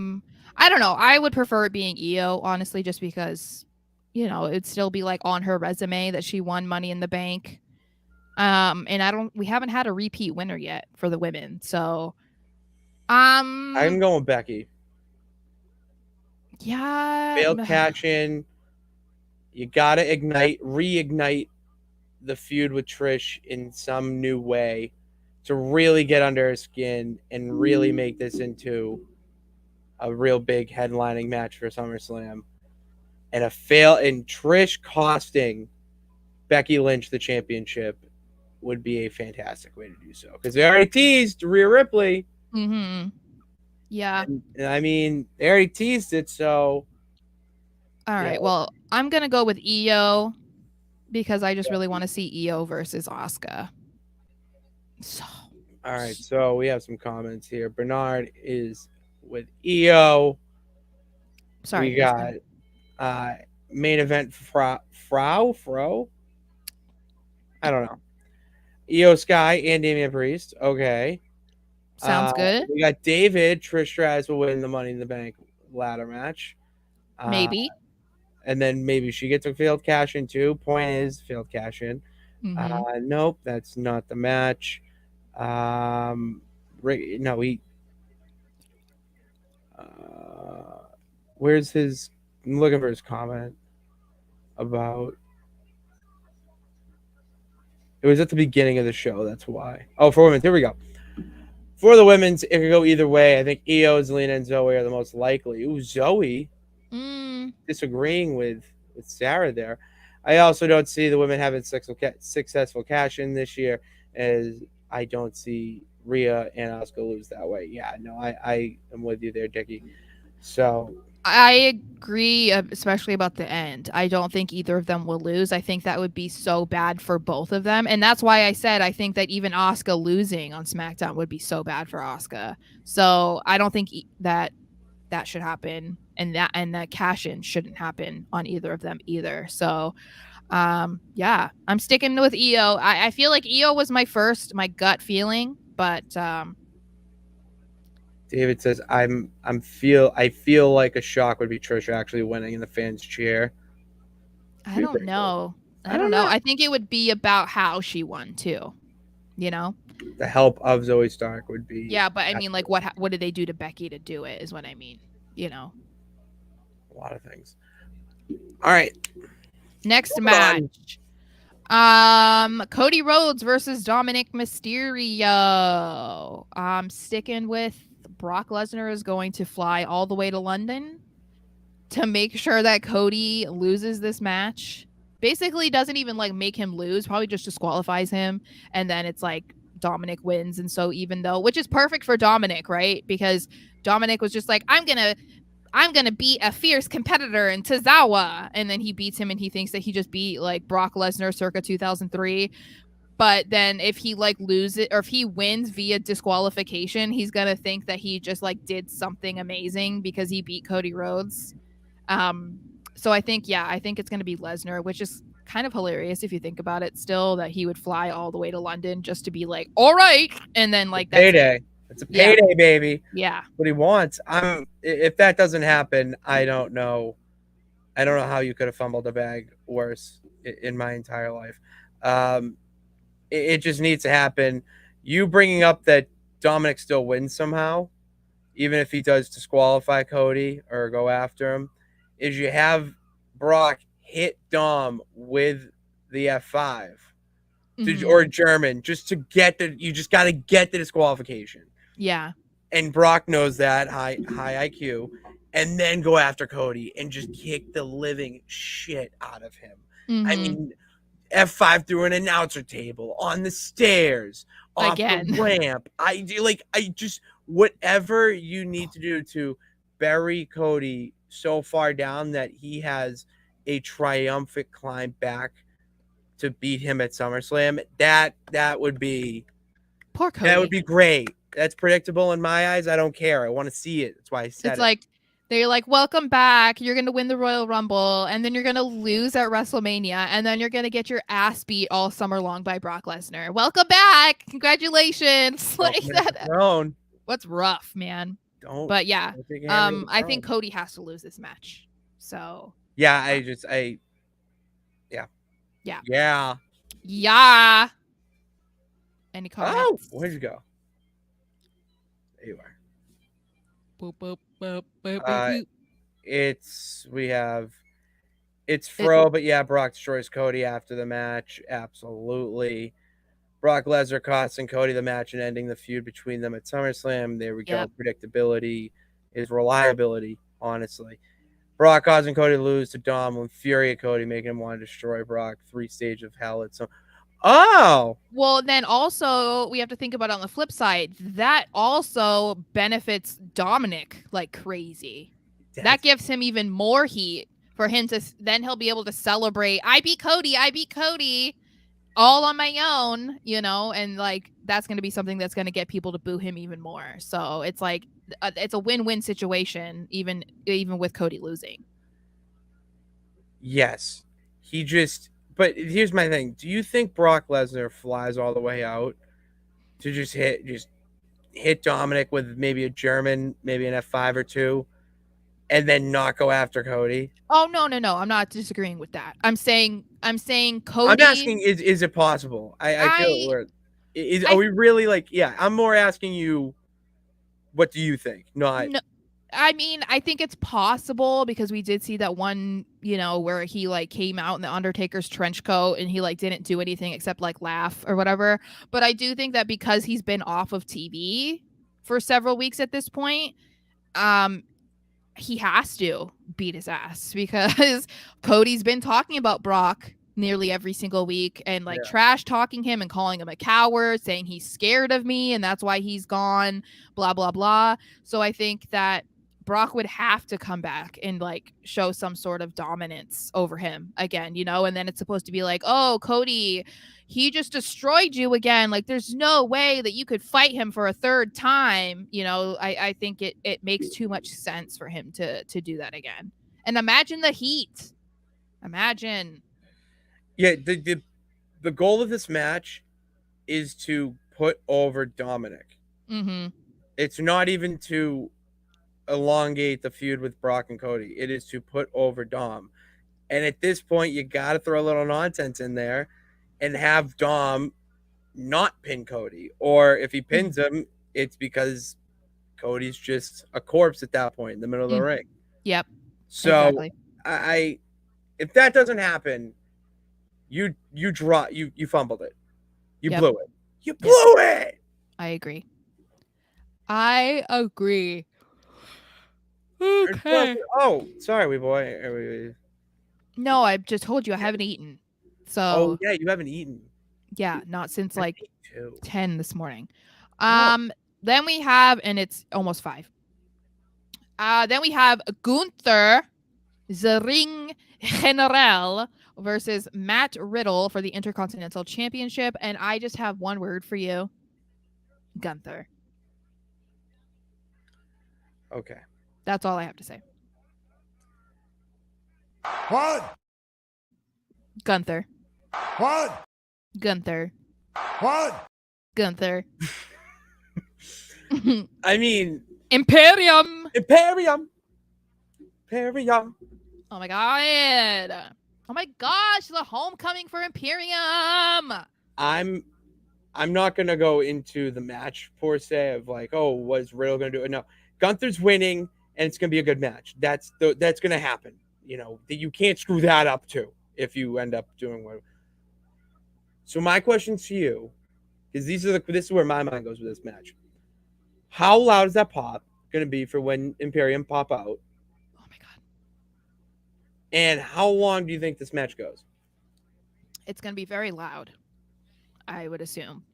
don't know. I would prefer it being Io, honestly, just because, it'd still be like on her resume that she won Money in the Bank. And we haven't had a repeat winner yet for the women, so I'm going Becky. yeah. Failed cash in. You gotta reignite the feud with Trish in some new way to really get under her skin and really make this into a real big headlining match for SummerSlam. And Trish costing Becky Lynch the championship would be a fantastic way to do so because they already teased Rhea Ripley. Mm-hmm. Yeah. And I mean, they already teased it, so. All right. Well, I'm gonna go with Io because I just really want to see Io versus Asuka. So. All right. So we have some comments here. Bernard is with Io. Sorry. We got main event Fro. I don't know. Io Sky and Damian Priest. Okay. Sounds good. We got David. Trish Stratus will win the Money in the Bank ladder match. Maybe. And then maybe she gets a failed cash in too. Point is, failed cash in. Mm-hmm. Nope, that's not the match. Where's his? I'm looking for his comment about. It was at the beginning of the show. That's why. Oh, for women, here we go. For the women's, it could go either way. I think Io, Zelina, and Zoe are the most likely. Ooh, Zoe. Disagreeing with Sara there. I also don't see the women having successful cash in this year, as I don't see Rhea and Asuka lose that way. Yeah, no, I am with you there, Dickie. So I agree, especially about the end. I don't think either of them will lose. I think that would be so bad for both of them, and that's why I said I think that even Asuka losing on SmackDown would be so bad for Asuka. So I don't think that that should happen, and that cash in shouldn't happen on either of them either. So yeah, I'm sticking with Io. I feel like Io was my gut feeling, but David says, I feel like a shock would be Trisha actually winning in the fans cheer. I Be don't pretty cool. know. I I don't don't know. know. I think it would be about how she won too. You know? The help of Zoe Stark would be Yeah, but I mean, like, absolutely what did they do to Becky to do it? Is what I mean. You know. a lot of things. All right, Next moving on. match. Cody Rhodes versus Dominic Mysterio. I'm sticking with Brock Lesnar is going to fly all the way to London to make sure that Cody loses this match. Basically doesn't even like make him lose, probably just disqualifies him, and then it's like Dominic wins. And so even though, which is perfect for Dominic, right? Because Dominic was just like, I'm gonna beat a fierce competitor in Tozawa, and then he beats him, and he thinks that he just beat like Brock Lesnar circa 2003. But then if he like loses or if he wins via disqualification, he's gonna think that he just like did something amazing because he beat Cody Rhodes. So I think it's gonna be Lesnar, which is kind of hilarious if you think about it. Still, that he would fly all the way to London just to be like, all right, and then like that's it. Payday. It's a Yeah, payday, baby. yeah. What he wants. If that doesn't happen, I don't know. I don't know how you could have fumbled a bag worse in my entire life. Um, it just needs to happen. You bringing up that Dominic still wins somehow, even if he does disqualify Cody or go after him, is you have Brock hit Dom with the F5 or German just to get you just got to get the disqualification. Yeah. And Brock knows that high IQ, and then go after Cody and just kick the living shit out of him. I mean, F5 through an announcer table, on the stairs, off the ramp. I just whatever you need to do to bury Cody so far down that he has a triumphant climb back to beat him at SummerSlam. That would be Poor Cody. that would be great. That's predictable in my eyes. I don't care. I want to see it. That's why I said it's like they're like, welcome back. You're gonna win the Royal Rumble, and then you're gonna lose at WrestleMania, and then you're gonna get your ass beat all summer long by Brock Lesnar. Welcome back. Congratulations. Like that. What's rough, man. But yeah. I think Cody has to lose this match. So yeah, yeah. Any comments? Oh, where'd you go? There you are. Boop, boop, boop, boop, boop. It's Fro, but yeah, Brock destroys Cody after the match. Absolutely. Brock Lesnar costing Cody the match and ending the feud between them at SummerSlam. There we go. Predictability is reliability, honestly. Brock causing Cody to lose to Dom will infuriate Cody, making him want to destroy Brock. 3 stages of hell at some. Oh! Well, then also we have to think about it on the flip side. That also benefits Dominic like crazy. That gives him even more heat for him to then he'll be able to celebrate. I beat Cody all on my own, you know, and like that's going to be something that's going to get people to boo him even more. So it's like it's a win-win situation even with Cody losing. Yes. But here's my thing. Do you think Brock Lesnar flies all the way out to just hit Dominic with maybe a German, maybe an F5 or 2, and then not go after Cody? Oh, no. I'm not disagreeing with that. I'm saying Cody. I'm asking, is it possible? I feel weird. Are we really like, yeah, I'm more asking you, what do you think? Not. No, I mean, I think it's possible because we did see that one, you know, where he like came out in the Undertaker's trench coat and he like didn't do anything except like laugh or whatever. But I do think that because he's been off of TV for several weeks at this point, he has to beat his ass because Cody's been talking about Brock nearly every single week and like trash talking him and calling him a coward, saying he's scared of me and that's why he's gone, blah blah blah. So I think that Brock would have to come back and like show some sort of dominance over him again, you know, and then it's supposed to be like, oh, Cody, he just destroyed you again. Like there's no way that you could fight him for a third time. You know, I think it makes too much sense for him to do that again. And imagine the heat. Imagine. Yeah, the goal of this match is to put over Dominic. Mm-hmm. It's not even to elongate the feud with Brock and Cody. It is to put over Dom. And at this point, you got to throw a little nonsense in there and have Dom not pin Cody. Or if he pins him, it's because Cody's just a corpse at that point in the middle of the ring. Yep. So Exactly. I if that doesn't happen, you fumbled it. You blew it. You blew it. I agree. I agree. Okay. Oh, sorry, wee boy. No, I just told you I haven't eaten. So Oh yeah, you haven't eaten. yeah, not since like Me too. 10 this morning. Oh. Then we have, and it's almost 5. Then we have Gunther, the Ring General, versus Matt Riddle for the Intercontinental Championship. And I just have one word for you: Gunther. Okay. That's all I have to say. What? Gunther. What? Gunther. What? Gunther. I mean, Imperium. Imperium. Imperium. Oh my god. Oh my gosh, the homecoming for Imperium. I'm not gonna go into the match per se of like, oh, was Riddle gonna do it? No, Gunther's winning, and it's gonna be a good match. That's gonna happen. You know, you can't screw that up too if you end up doing what. So my question to you, because this is where my mind goes with this match. How loud is that pop gonna be for when Imperium pop out? Oh my god. And how long do you think this match goes? It's going to be very loud, I would assume.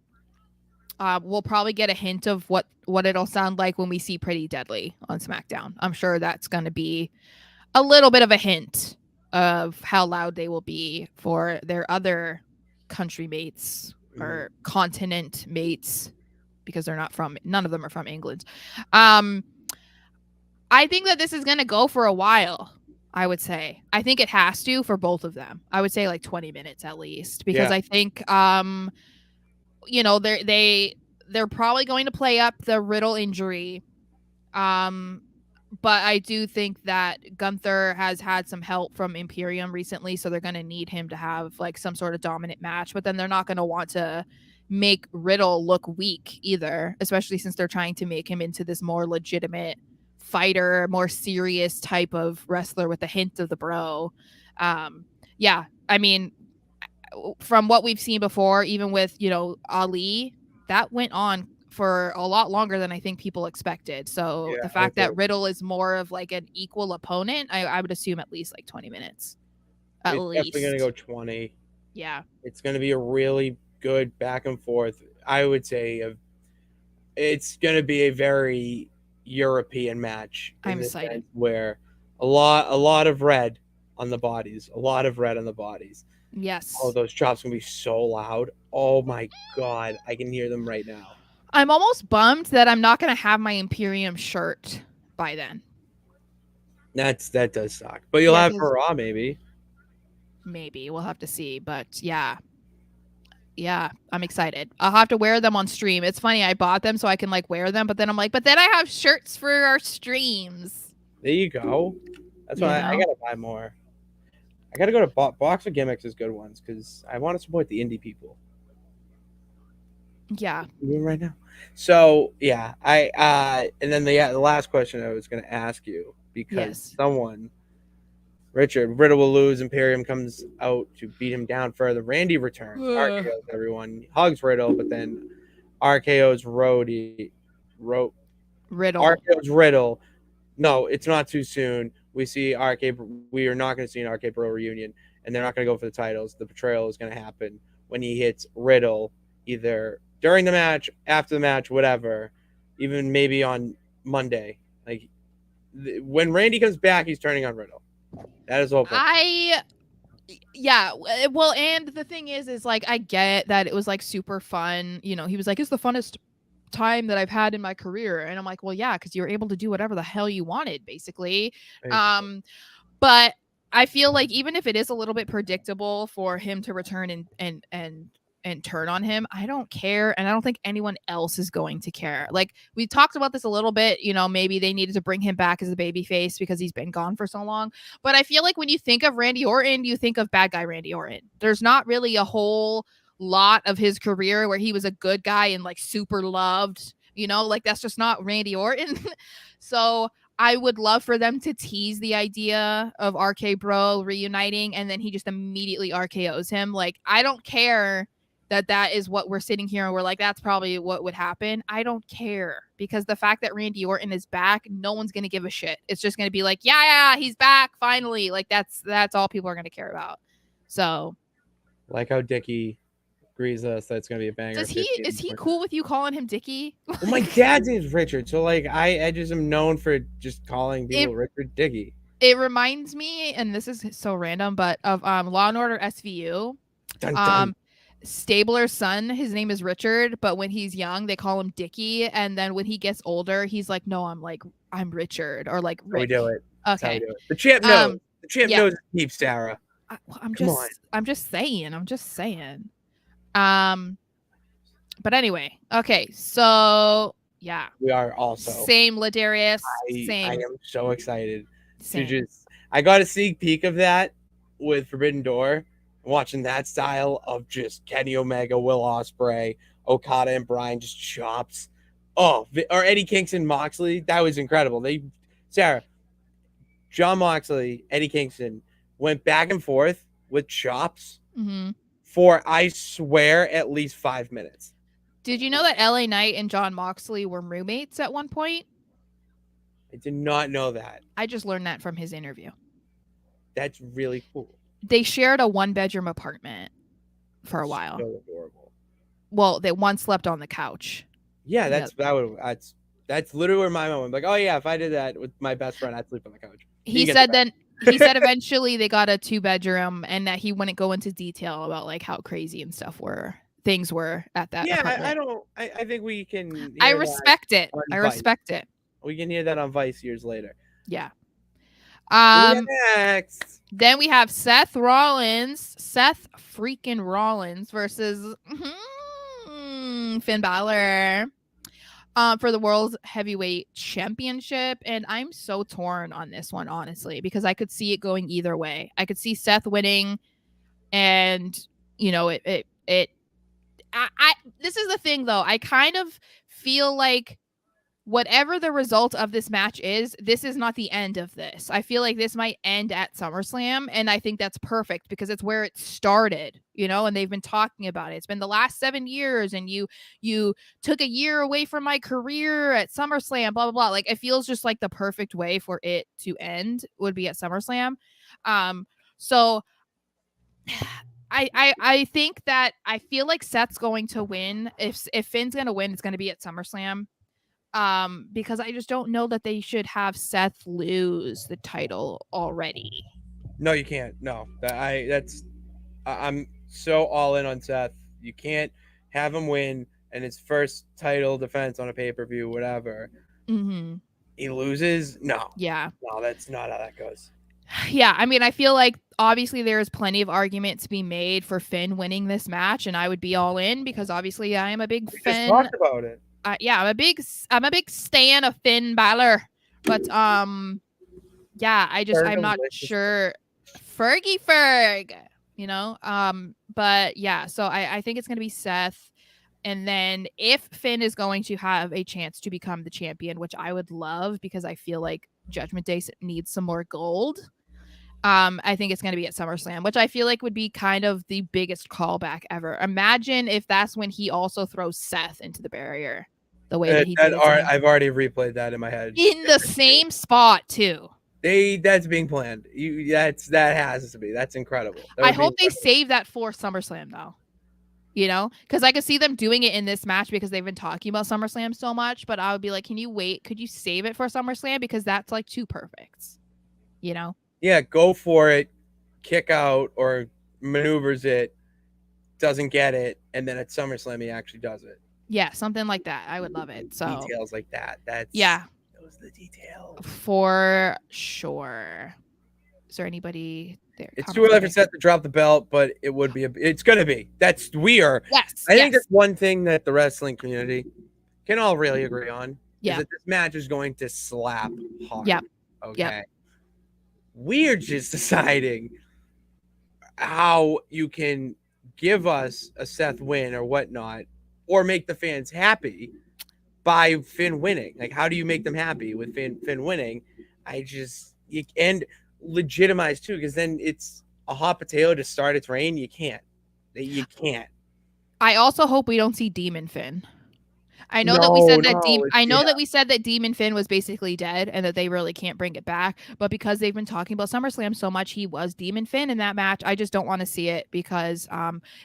We'll probably get a hint of what it'll sound like when we see Pretty Deadly on SmackDown. I'm sure that's going to be a little bit of a hint of how loud they will be for their other country mates or continent mates, because none of them are from England. I think that this is going to go for a while. I would say. I think it has to for both of them. I would say like 20 minutes at least, because I think you know, they're probably going to play up the Riddle injury. But I do think that Gunther has had some help from Imperium recently, so they're going to need him to have like some sort of dominant match, but then they're not going to want to make Riddle look weak either, especially since they're trying to make him into this more legitimate fighter, more serious type of wrestler with a hint of the bro. Yeah, I mean, from what we've seen before, even with, you know, Ali, that went on for a lot longer than I think people expected. So the fact that Riddle is more of like an equal opponent, I would assume at least like 20 minutes. At least. Definitely gonna go 20. Yeah. It's gonna be a really good back and forth. I would say it's gonna be a very European match. I'm excited. Where a lot of red on the bodies. A lot of red on the bodies. Yes. Oh, those chops gonna be so loud. Oh my god, I can hear them right now. I'm almost bummed that I'm not gonna have my Imperium shirt by then. That does suck. But you'll have for Raw maybe. Maybe. We'll have to see. But yeah. Yeah, I'm excited. I'll have to wear them on stream. It's funny, I bought them so I can like wear them, but then I'm like, but then I have shirts for our streams. There you go. That's why I gotta buy more. I gotta go to Boxer Gimmicks is good ones because I want to support the indie people. Yeah. Right now. So yeah, and then the last question I was gonna ask you, because Richard Riddle will lose, Imperium comes out to beat him down further. Randy returns, RKO's everyone, hugs Riddle, but then RKO's Riddle. RKO's Riddle. No, it's not too soon. We are not going to see an RK Bro reunion, and they're not going to go for the titles. The betrayal is going to happen when he hits Riddle, either during the match, after the match, whatever, even maybe on Monday. Like, when Randy comes back, he's turning on Riddle. That is the whole point. Well, and the thing is like I get that it was like super fun. You know, he was like, it's the funnest time that I've had in my career, and I'm like, well, yeah, because you're able to do whatever the hell you wanted, basically. But I feel like even if it is a little bit predictable for him to return and turn on him, I don't care, and I don't think anyone else is going to care. Like we talked about this a little bit, you know, maybe they needed to bring him back as a baby face because he's been gone for so long. But I feel like when you think of Randy Orton, you think of bad guy Randy Orton. There's not really a whole lot of his career where he was a good guy and like super loved, you know, like that's just not Randy Orton. So I would love for them to tease the idea of RK Bro reuniting and then he just immediately RKO's him. Like, I don't care that is what we're sitting here and we're like, that's probably what would happen. I don't care because the fact that Randy Orton is back, no one's going to give a shit. It's just going to be like, yeah, he's back finally. Like, that's all people are going to care about. So, like how Dickie agrees us that's going to be a banger. is he cool with you calling him Dickie? Well, my dad's name is Richard, so like I just am known for just calling people Richard Dickie. It reminds me, and this is so random, but of Law and Order SVU. Dun, dun. Stabler's son, his name is Richard, but when he's young, they call him Dickie, and then when he gets older, he's like, "No, I'm Richard," or like Rick. We do it. Okay. Do it. The champ knows. The champ knows to keep Sara. I'm just saying. But anyway, okay, so yeah, we are also same Ladarius. Same. I am so excited same. to just. I got a sneak peek of that with Forbidden Door. Watching that style of just Kenny Omega, Will Ospreay, Okada, and Bryan just chops. Oh, or Eddie Kingston, Moxley. That was incredible. Sara, John Moxley, Eddie Kingston went back and forth with chops for, I swear, at least 5 minutes. Did you know that LA Knight and John Moxley were roommates at one point? I did not know that. I just learned that from his interview. That's really cool. They shared a 1-bedroom apartment for a while. So adorable. Well, they one slept on the couch. Yeah, that's literally where my mom was like, oh yeah, if I did that with my best friend, I'd sleep on the couch. He said eventually they got a 2-bedroom and that he wouldn't go into detail about like how crazy and stuff things were at that apartment. I think we can. I respect it. We can hear that on Vice years later. Yeah. Next. Then we have Seth freaking Rollins versus Finn Balor for the World Heavyweight Championship. And I'm so torn on this one, honestly, because I could see it going either way. I could see Seth winning and, you know, this is the thing, though. I kind of feel like whatever the result of this match is, this is not the end of this. I feel like this might end at SummerSlam, and I think that's perfect because it's where it started, you know, and they've been talking about it. It's been the last 7 years, and you took a year away from my career at SummerSlam, blah, blah, blah. Like, it feels just like the perfect way for it to end would be at SummerSlam. So I think that I feel like Seth's going to win. If Finn's going to win, it's going to be at SummerSlam. Because I just don't know that they should have Seth lose the title already. No, you can't. No, I'm so all in on Seth. You can't have him win and his first title defense on a pay-per-view, whatever. Mm-hmm. He loses. No. Yeah. No, that's not how that goes. Yeah, I mean, I feel like obviously there is plenty of argument to be made for Finn winning this match, and I would be all in because obviously I am a big Finn. We just talked about it. Yeah, I'm a big stan of Finn Balor, but yeah, I'm not sure. Ferg, you know, but yeah, so I think it's gonna be Seth, and then if Finn is going to have a chance to become the champion, which I would love because I feel like Judgment Day needs some more gold. I think it's going to be at SummerSlam, which I feel like would be kind of the biggest callback ever. Imagine if that's when he also throws Seth into the barrier. The way that he did. I've already replayed that in my head. In the same spot too. That's being planned. That has to be. That's incredible. I hope they save that for SummerSlam though. You know, because I could see them doing it in this match because they've been talking about SummerSlam so much. But I would be like, can you wait? Could you save it for SummerSlam? Because that's like too perfect. You know? Yeah, go for it, kick out or maneuvers it, doesn't get it, and then at SummerSlam he actually does it. Yeah, something like that. I would love it. So Details like that. That's yeah, those are the details. for sure. Is there anybody there? It's too early for Seth to drop the belt, but it would be. It's gonna be. That's weird. Yes. I think that's one thing that the wrestling community can all really agree on. Yeah. Is that this match is going to slap hard. Yeah. Okay. Yeah. We're just deciding how you can give us a Seth win or whatnot, or make the fans happy by Finn winning. Like, how do you make them happy with Finn winning? And legitimize too, because then it's a hot potato to start its reign. You can't. I also hope we don't see Demon Finn. I know that we said that that we said that Demon Finn was basically dead and that they really can't bring it back. But because they've been talking about SummerSlam so much, he was Demon Finn in that match. I just don't want to see it because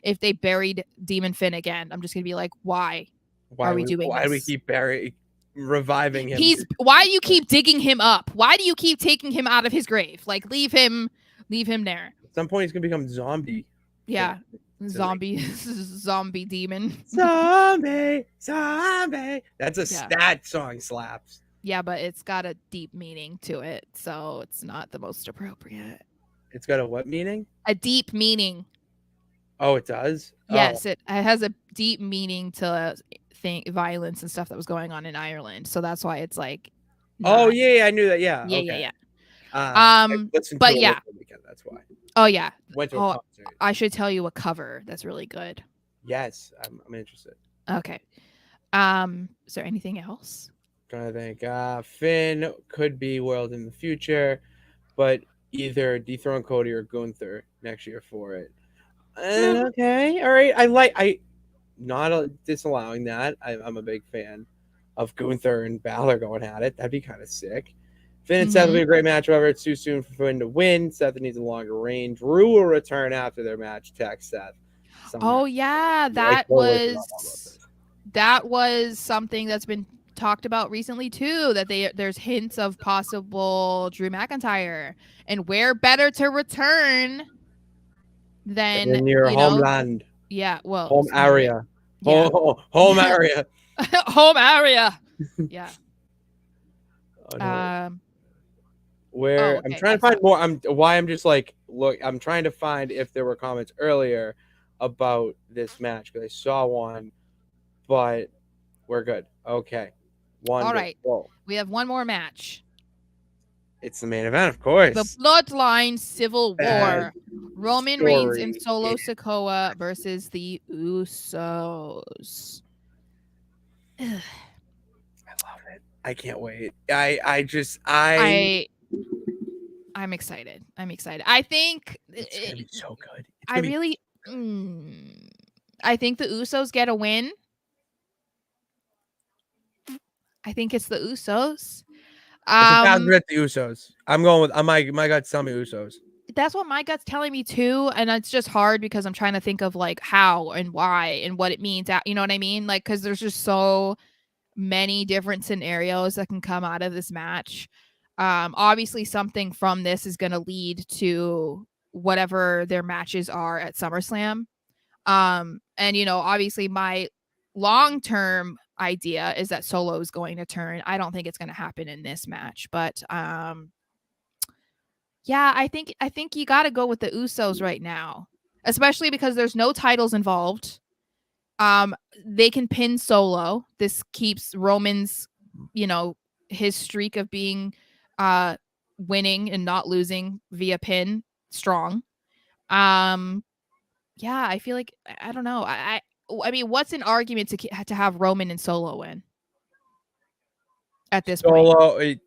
if they buried Demon Finn again, I'm just gonna be like, why are we doing this? Why do we keep reviving him? Why do you keep digging him up? Why do you keep taking him out of his grave? Like, leave him there. At some point he's gonna become zombie. Yeah. Zombie demon. Zombie. That song slaps. Yeah, but it's got a deep meaning to it, so it's not the most appropriate. It's got a what meaning? A deep meaning. Oh, it does? Yes, it has a deep meaning to violence and stuff that was going on in Ireland. So that's why it's like yeah, I knew that. Yeah. Yeah. But yeah. That's why. Oh yeah. Went to a concert. I should tell you a cover that's really good. Yes, I'm interested. Okay. Is there anything else? I'm trying to think. Finn could be world in the future, but either dethrone Cody or Gunther next year for it. Okay, all right. I not disallowing that. I'm a big fan of Gunther and Balor going at it. That'd be kind of sick. Finn and Seth will be a great match. However, it's too soon for Finn to win. Seth needs a longer reign. Drew will return after their match. Text Seth. Oh yeah, that was something that's been talked about recently too. That there's hints of possible Drew McIntyre, and where better to return than in your homeland. Yeah, well, home area. Yeah. Home area. Home area. Yeah. Oh, no. I'm trying to find more. I'm just like, look, I'm trying to find if there were comments earlier about this match because I saw one, but we're good. Okay. All right. We have one more match. It's the main event, of course. The Bloodline Civil War. Roman Reigns and Solo Sikoa versus the Usos. I love it. I can't wait. I'm excited. I think it's gonna be so good. I think the Usos get a win. I think it's the Usos. The Usos. I'm going with my gut's telling me Usos. That's what my gut's telling me too, and it's just hard because I'm trying to think of like how and why and what it means. You know what I mean? Like, because there's just so many different scenarios that can come out of this match. Obviously, something from this is going to lead to whatever their matches are at SummerSlam. And obviously, my long-term idea is that Solo is going to turn. I don't think it's going to happen in this match, but yeah, I think you got to go with the Usos right now, especially because there's no titles involved. They can pin Solo. This keeps Roman's, his streak of being winning and not losing via pin strong. Yeah, I feel like I don't know. I mean, what's an argument to have Roman and Solo win at this point?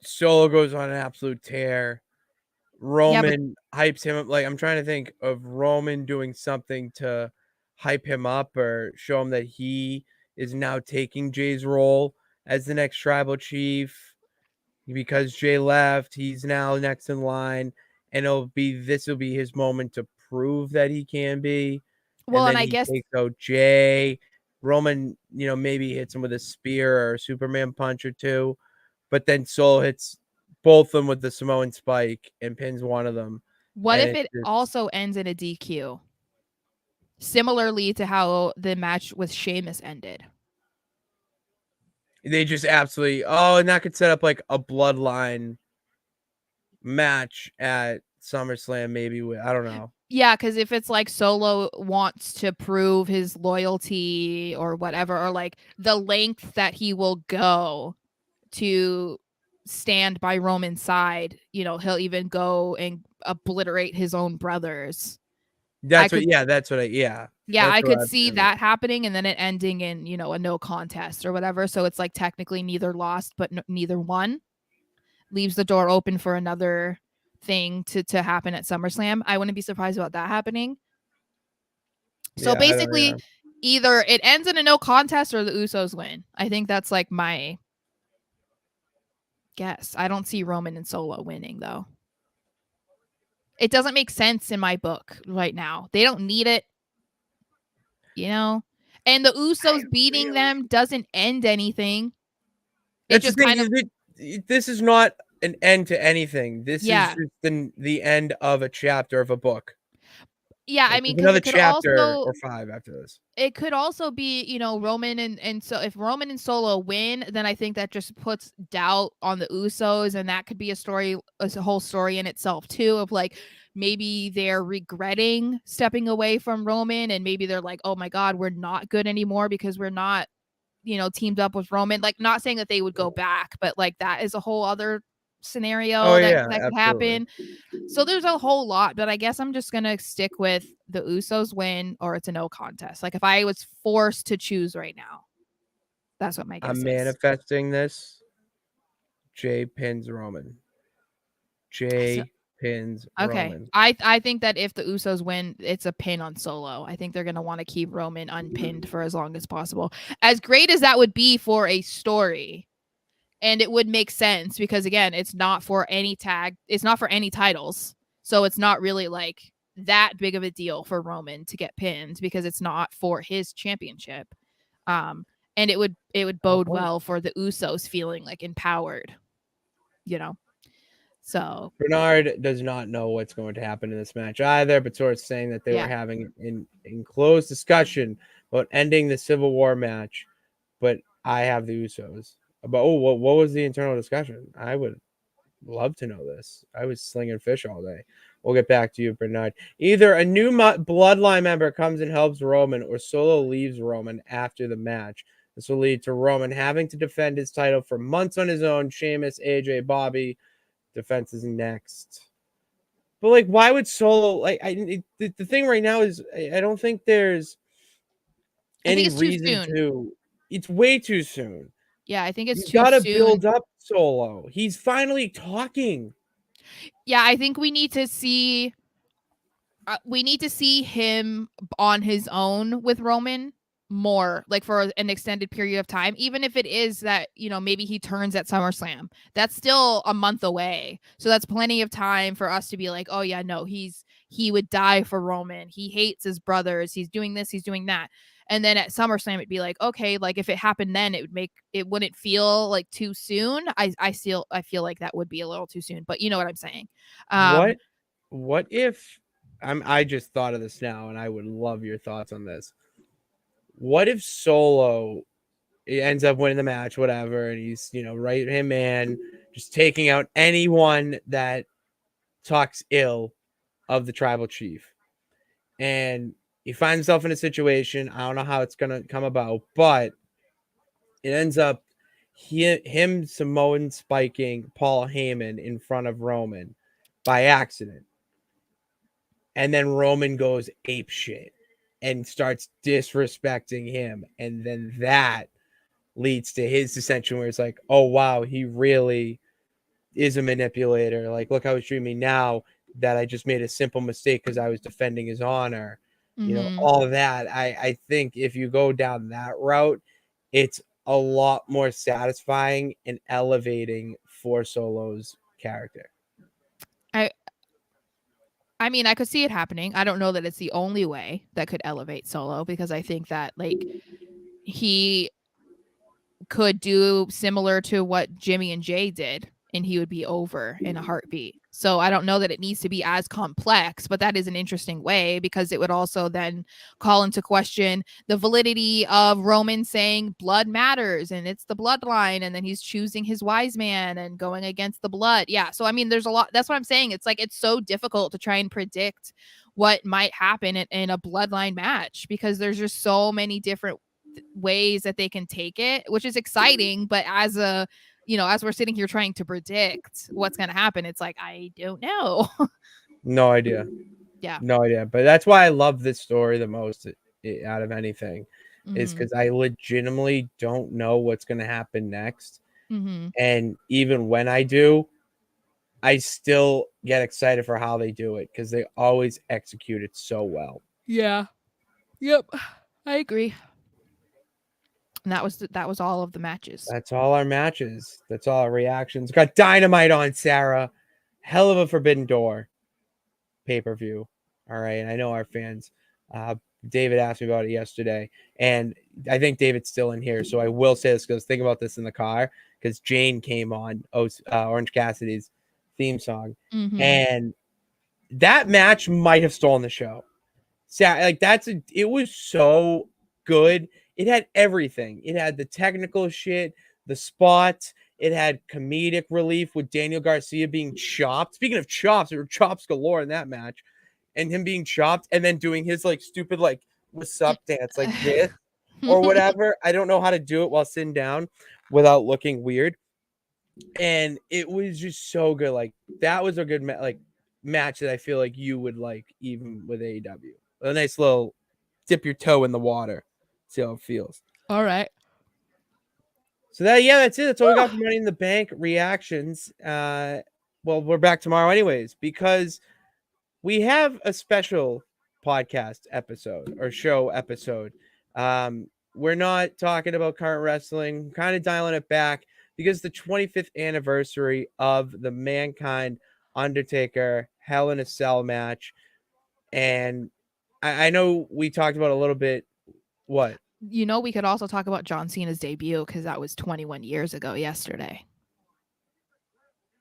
Solo goes on an absolute tear. Roman hypes him up. Like, I'm trying to think of Roman doing something to hype him up or show him that he is now taking Jay's role as the next tribal chief. Because Jay left, he's now next in line, and this will be his moment to prove that he can be. Well, then and I he guess takes out Jay. Roman, maybe hits him with a spear or a Superman punch or two, but then Solo hits both of them with the Samoan spike and pins one of them. what And if it's it just, also ends in a DQ? Similarly to how the match with Sheamus ended. they just absolutely, and that could set up like a bloodline match at SummerSlam, maybe. I don't know. Yeah, because if it's like Solo wants to prove his loyalty or whatever, or like the length that he will go to stand by Roman's side, he'll even go and obliterate his own brothers. That's what That's what I could I'm see saying. that happening and then it ending in, a no contest or whatever. So it's like technically neither lost, but neither won. Leaves the door open for another thing to happen at SummerSlam. I wouldn't be surprised about that happening. So Yeah, I don't basically, either it ends in a no contest or the Usos win. I think that's like my guess. I don't see Roman and Solo winning though. It doesn't make sense in my book right now. They don't need it, And the Usos beating them doesn't end anything. It That's the just thing. kind of This is not an end to anything. This is yeah. just the end of a chapter of a book. Yeah, I Like, mean, there's because another chapter or 5 after this. it could also be, Roman and so if Roman and Solo win, then I think that just puts doubt on the Usos, and that could be a whole story in itself too, of like maybe they're regretting stepping away from Roman, and maybe they're like, oh my God, we're not good anymore because we're not, teamed up with Roman. Like, not saying that they would go back, but like that is a whole other Oh scenario that yeah, could absolutely. happen. So there's a whole lot, but I guess I'm just gonna stick with the Usos win or it's a no contest. Like if I was forced to choose right now, that's what my guess I'm is. manifesting this. Jay pins Roman. So, Jay pins okay, Roman. I think that if the Usos win, it's a pin on Solo. I think they're gonna want to keep Roman unpinned for as long as possible. As great as that would be for a story, and it would make sense because again, it's not for any titles, so it's not really like that big of a deal for Roman to get pinned because it's not for his championship. And it would bode well for the Usos feeling like empowered, you know. So Bernard does not know what's going to happen in this match either, but sort of saying that they were yeah, having in closed discussion about ending the Civil War match, but I have the Usos. About what was the internal discussion? I would love to know this. I was slinging fish all day. We'll get back to you, Bernard. Either a new bloodline member comes and helps Roman, or Solo leaves Roman after the match. This will lead to Roman having to defend his title for months on his own. Sheamus, AJ, Bobby, defense is next. But like, why would Solo like? The thing right now is I don't think there's I think any it's too reason soon. to. It's way too soon. Yeah, I think it's You too gotta soon. build up Solo. He's finally talking. Yeah, I think we need to see him on his own with Roman more, like for an extended period of time, even if it is that, maybe he turns at SummerSlam. That's still a month away. So that's plenty of time for us to be like, oh yeah, no, he would die for Roman. He hates his brothers. He's doing this, he's doing that. And then at SummerSlam, it'd be like, okay, like if it happened then, it wouldn't feel like too soon. I feel like that would be a little too soon, but you know what I'm saying. What if I just thought of this now and I would love your thoughts on this. What if Solo ends up winning the match, whatever, and he's, right hand man, just taking out anyone that talks ill of the tribal chief. And he finds himself in a situation, I don't know how it's gonna come about, but it ends up him Samoan spiking Paul Heyman in front of Roman by accident. And then Roman goes ape shit and starts disrespecting him. And then that leads to his dissension where it's like, oh, wow, he really is a manipulator. Like, look how he's treating me now that I just made a simple mistake because I was defending his honor. Mhm. All of that. I think if you go down that route, it's a lot more satisfying and elevating for Solo's character. I I mean, I could see it happening. I don't know that it's the only way that could elevate Solo, because I think that like he could do similar to what Jimmy and Jay did, and he would be over in a heartbeat. So I don't know that it needs to be as complex, but that is an interesting way, because it would also then call into question the validity of Roman saying blood matters and it's the bloodline, and then he's choosing his wise man and going against the blood. Yeah. So I mean, there's a lot. That's what I'm saying. It's like it's so difficult to try and predict what might happen in a bloodline match, because there's just so many different ways that they can take it, which is exciting. But as a, as we're sitting here trying to predict what's going to happen, it's like, I don't know. No idea. Yeah. No idea. But that's why I love this story the most out of anything, is Mm-hmm. because I legitimately don't know what's going to happen next. Mm-hmm. And even when I do, I still get excited for how they do it, because they always execute it so well. Yeah. Yep. I agree. And that was all of the matches. That's all our matches. That's all our reactions. Got Dynamite on Sara. Hell of a Forbidden Door pay-per-view. All right. And I know our fans. David asked me about it yesterday. And I think David's still in here. So I will say this, because think about this in the car. Because Jane came on Orange Cassidy's theme song. Mm-hmm. And that match might have stolen the show. Like it was so good. It had everything. It had the technical shit, the spots. It had comedic relief with Daniel Garcia being chopped. Speaking of chops, there were chops galore in that match, and him being chopped and then doing his like stupid like what's up dance like this or whatever. I don't know how to do it while sitting down without looking weird. And it was just so good. Like that was a good match that I feel like you would like even with AEW. A nice little dip your toe in the water, see how it feels. All right. So that's it. That's all we got for Money in the Bank reactions. Well, we're back tomorrow anyways, because we have a special podcast episode or show episode. We're not talking about current wrestling, kind of dialing it back, because the 25th anniversary of the Mankind Undertaker Hell in a Cell match. And I know we talked about a little bit. What? We could also talk about John Cena's debut, because that was 21 years ago yesterday.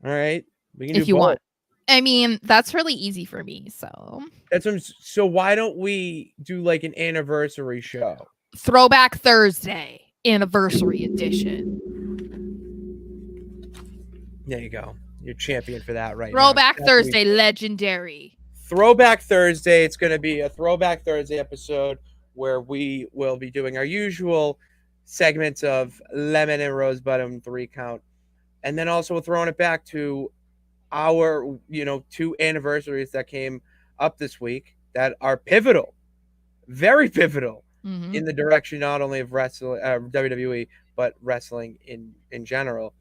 All right. We can If do you both. want. I mean, that's really easy for me. So So why don't we do like an anniversary show? Throwback Thursday anniversary edition. There you go. You're champion for that right Throwback now. Thursday, legendary. Throwback Thursday. It's going to be a Throwback Thursday episode where we will be doing our usual segments of Lemon and Rosebud 3 count. And then also we're throwing it back to our, 2 anniversaries that came up this week that are pivotal, very pivotal in the direction not only of wrestling, WWE, but wrestling in general.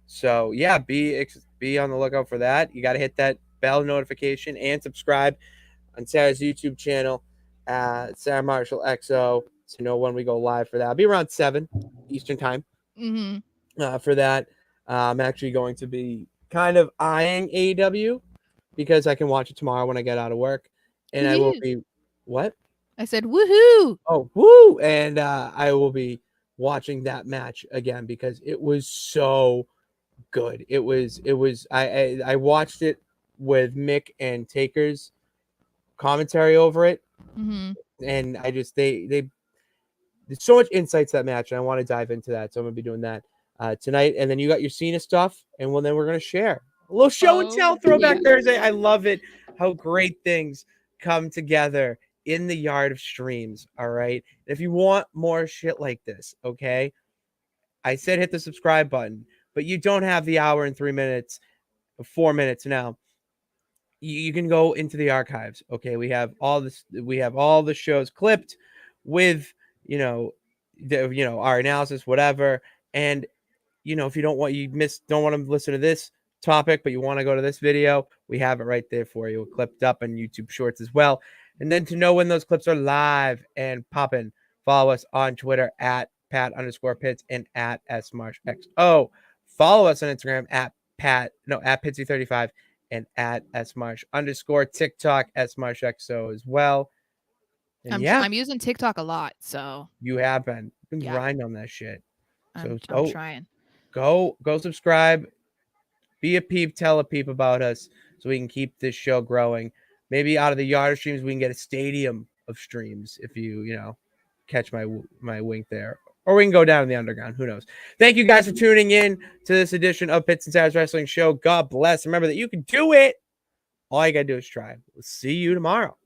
So yeah, be on the lookout for that. You got to hit that bell notification and subscribe on Sarah's YouTube channel, Sarah Marshall XO, to know when we go live for that. I'll be around 7 Eastern time for that. I'm actually going to be kind of eyeing AEW because I can watch it tomorrow when I get out of work, and I will be what? I said woohoo! Oh, woo! And I will be watching that match again because it was so good. It was. I watched it with Mick and Taker's commentary over it, and I just they there's so much insights to that match, and I want to dive into that. So I'm gonna be doing that tonight, and then you got your Cena stuff, and then we're gonna share a little show and tell Throwback Thursday. I love it. How great things come together in the yard of streams. All right. If you want more shit like this, okay, I said hit the subscribe button, but you don't have the hour and 3 minutes, 4 minutes now. You can go into the archives. Okay, we have all this. We have all the shows clipped with our analysis, whatever. And if you don't want to listen to this topic, but you want to go to this video, we have it right there for you, clipped up on YouTube Shorts as well. And then to know when those clips are live and popping, follow us on Twitter at Pat_Pitts and at SMarshXO. Follow us on Instagram at Pitsy35 and at @smarsh_, TikTok @smarshxo as well. And I'm using TikTok a lot, so you have been yeah. grinding on that shit. So I'm trying. go subscribe, be a peep, tell a peep about us so we can keep this show growing. Maybe out of the yard streams, we can get a stadium of streams if you catch my wink there. Or we can go down in the underground. Who knows? Thank you guys for tuning in to this edition of Pits and Saras Wrestling Show. God bless. Remember that you can do it. All you got to do is try. We'll see you tomorrow.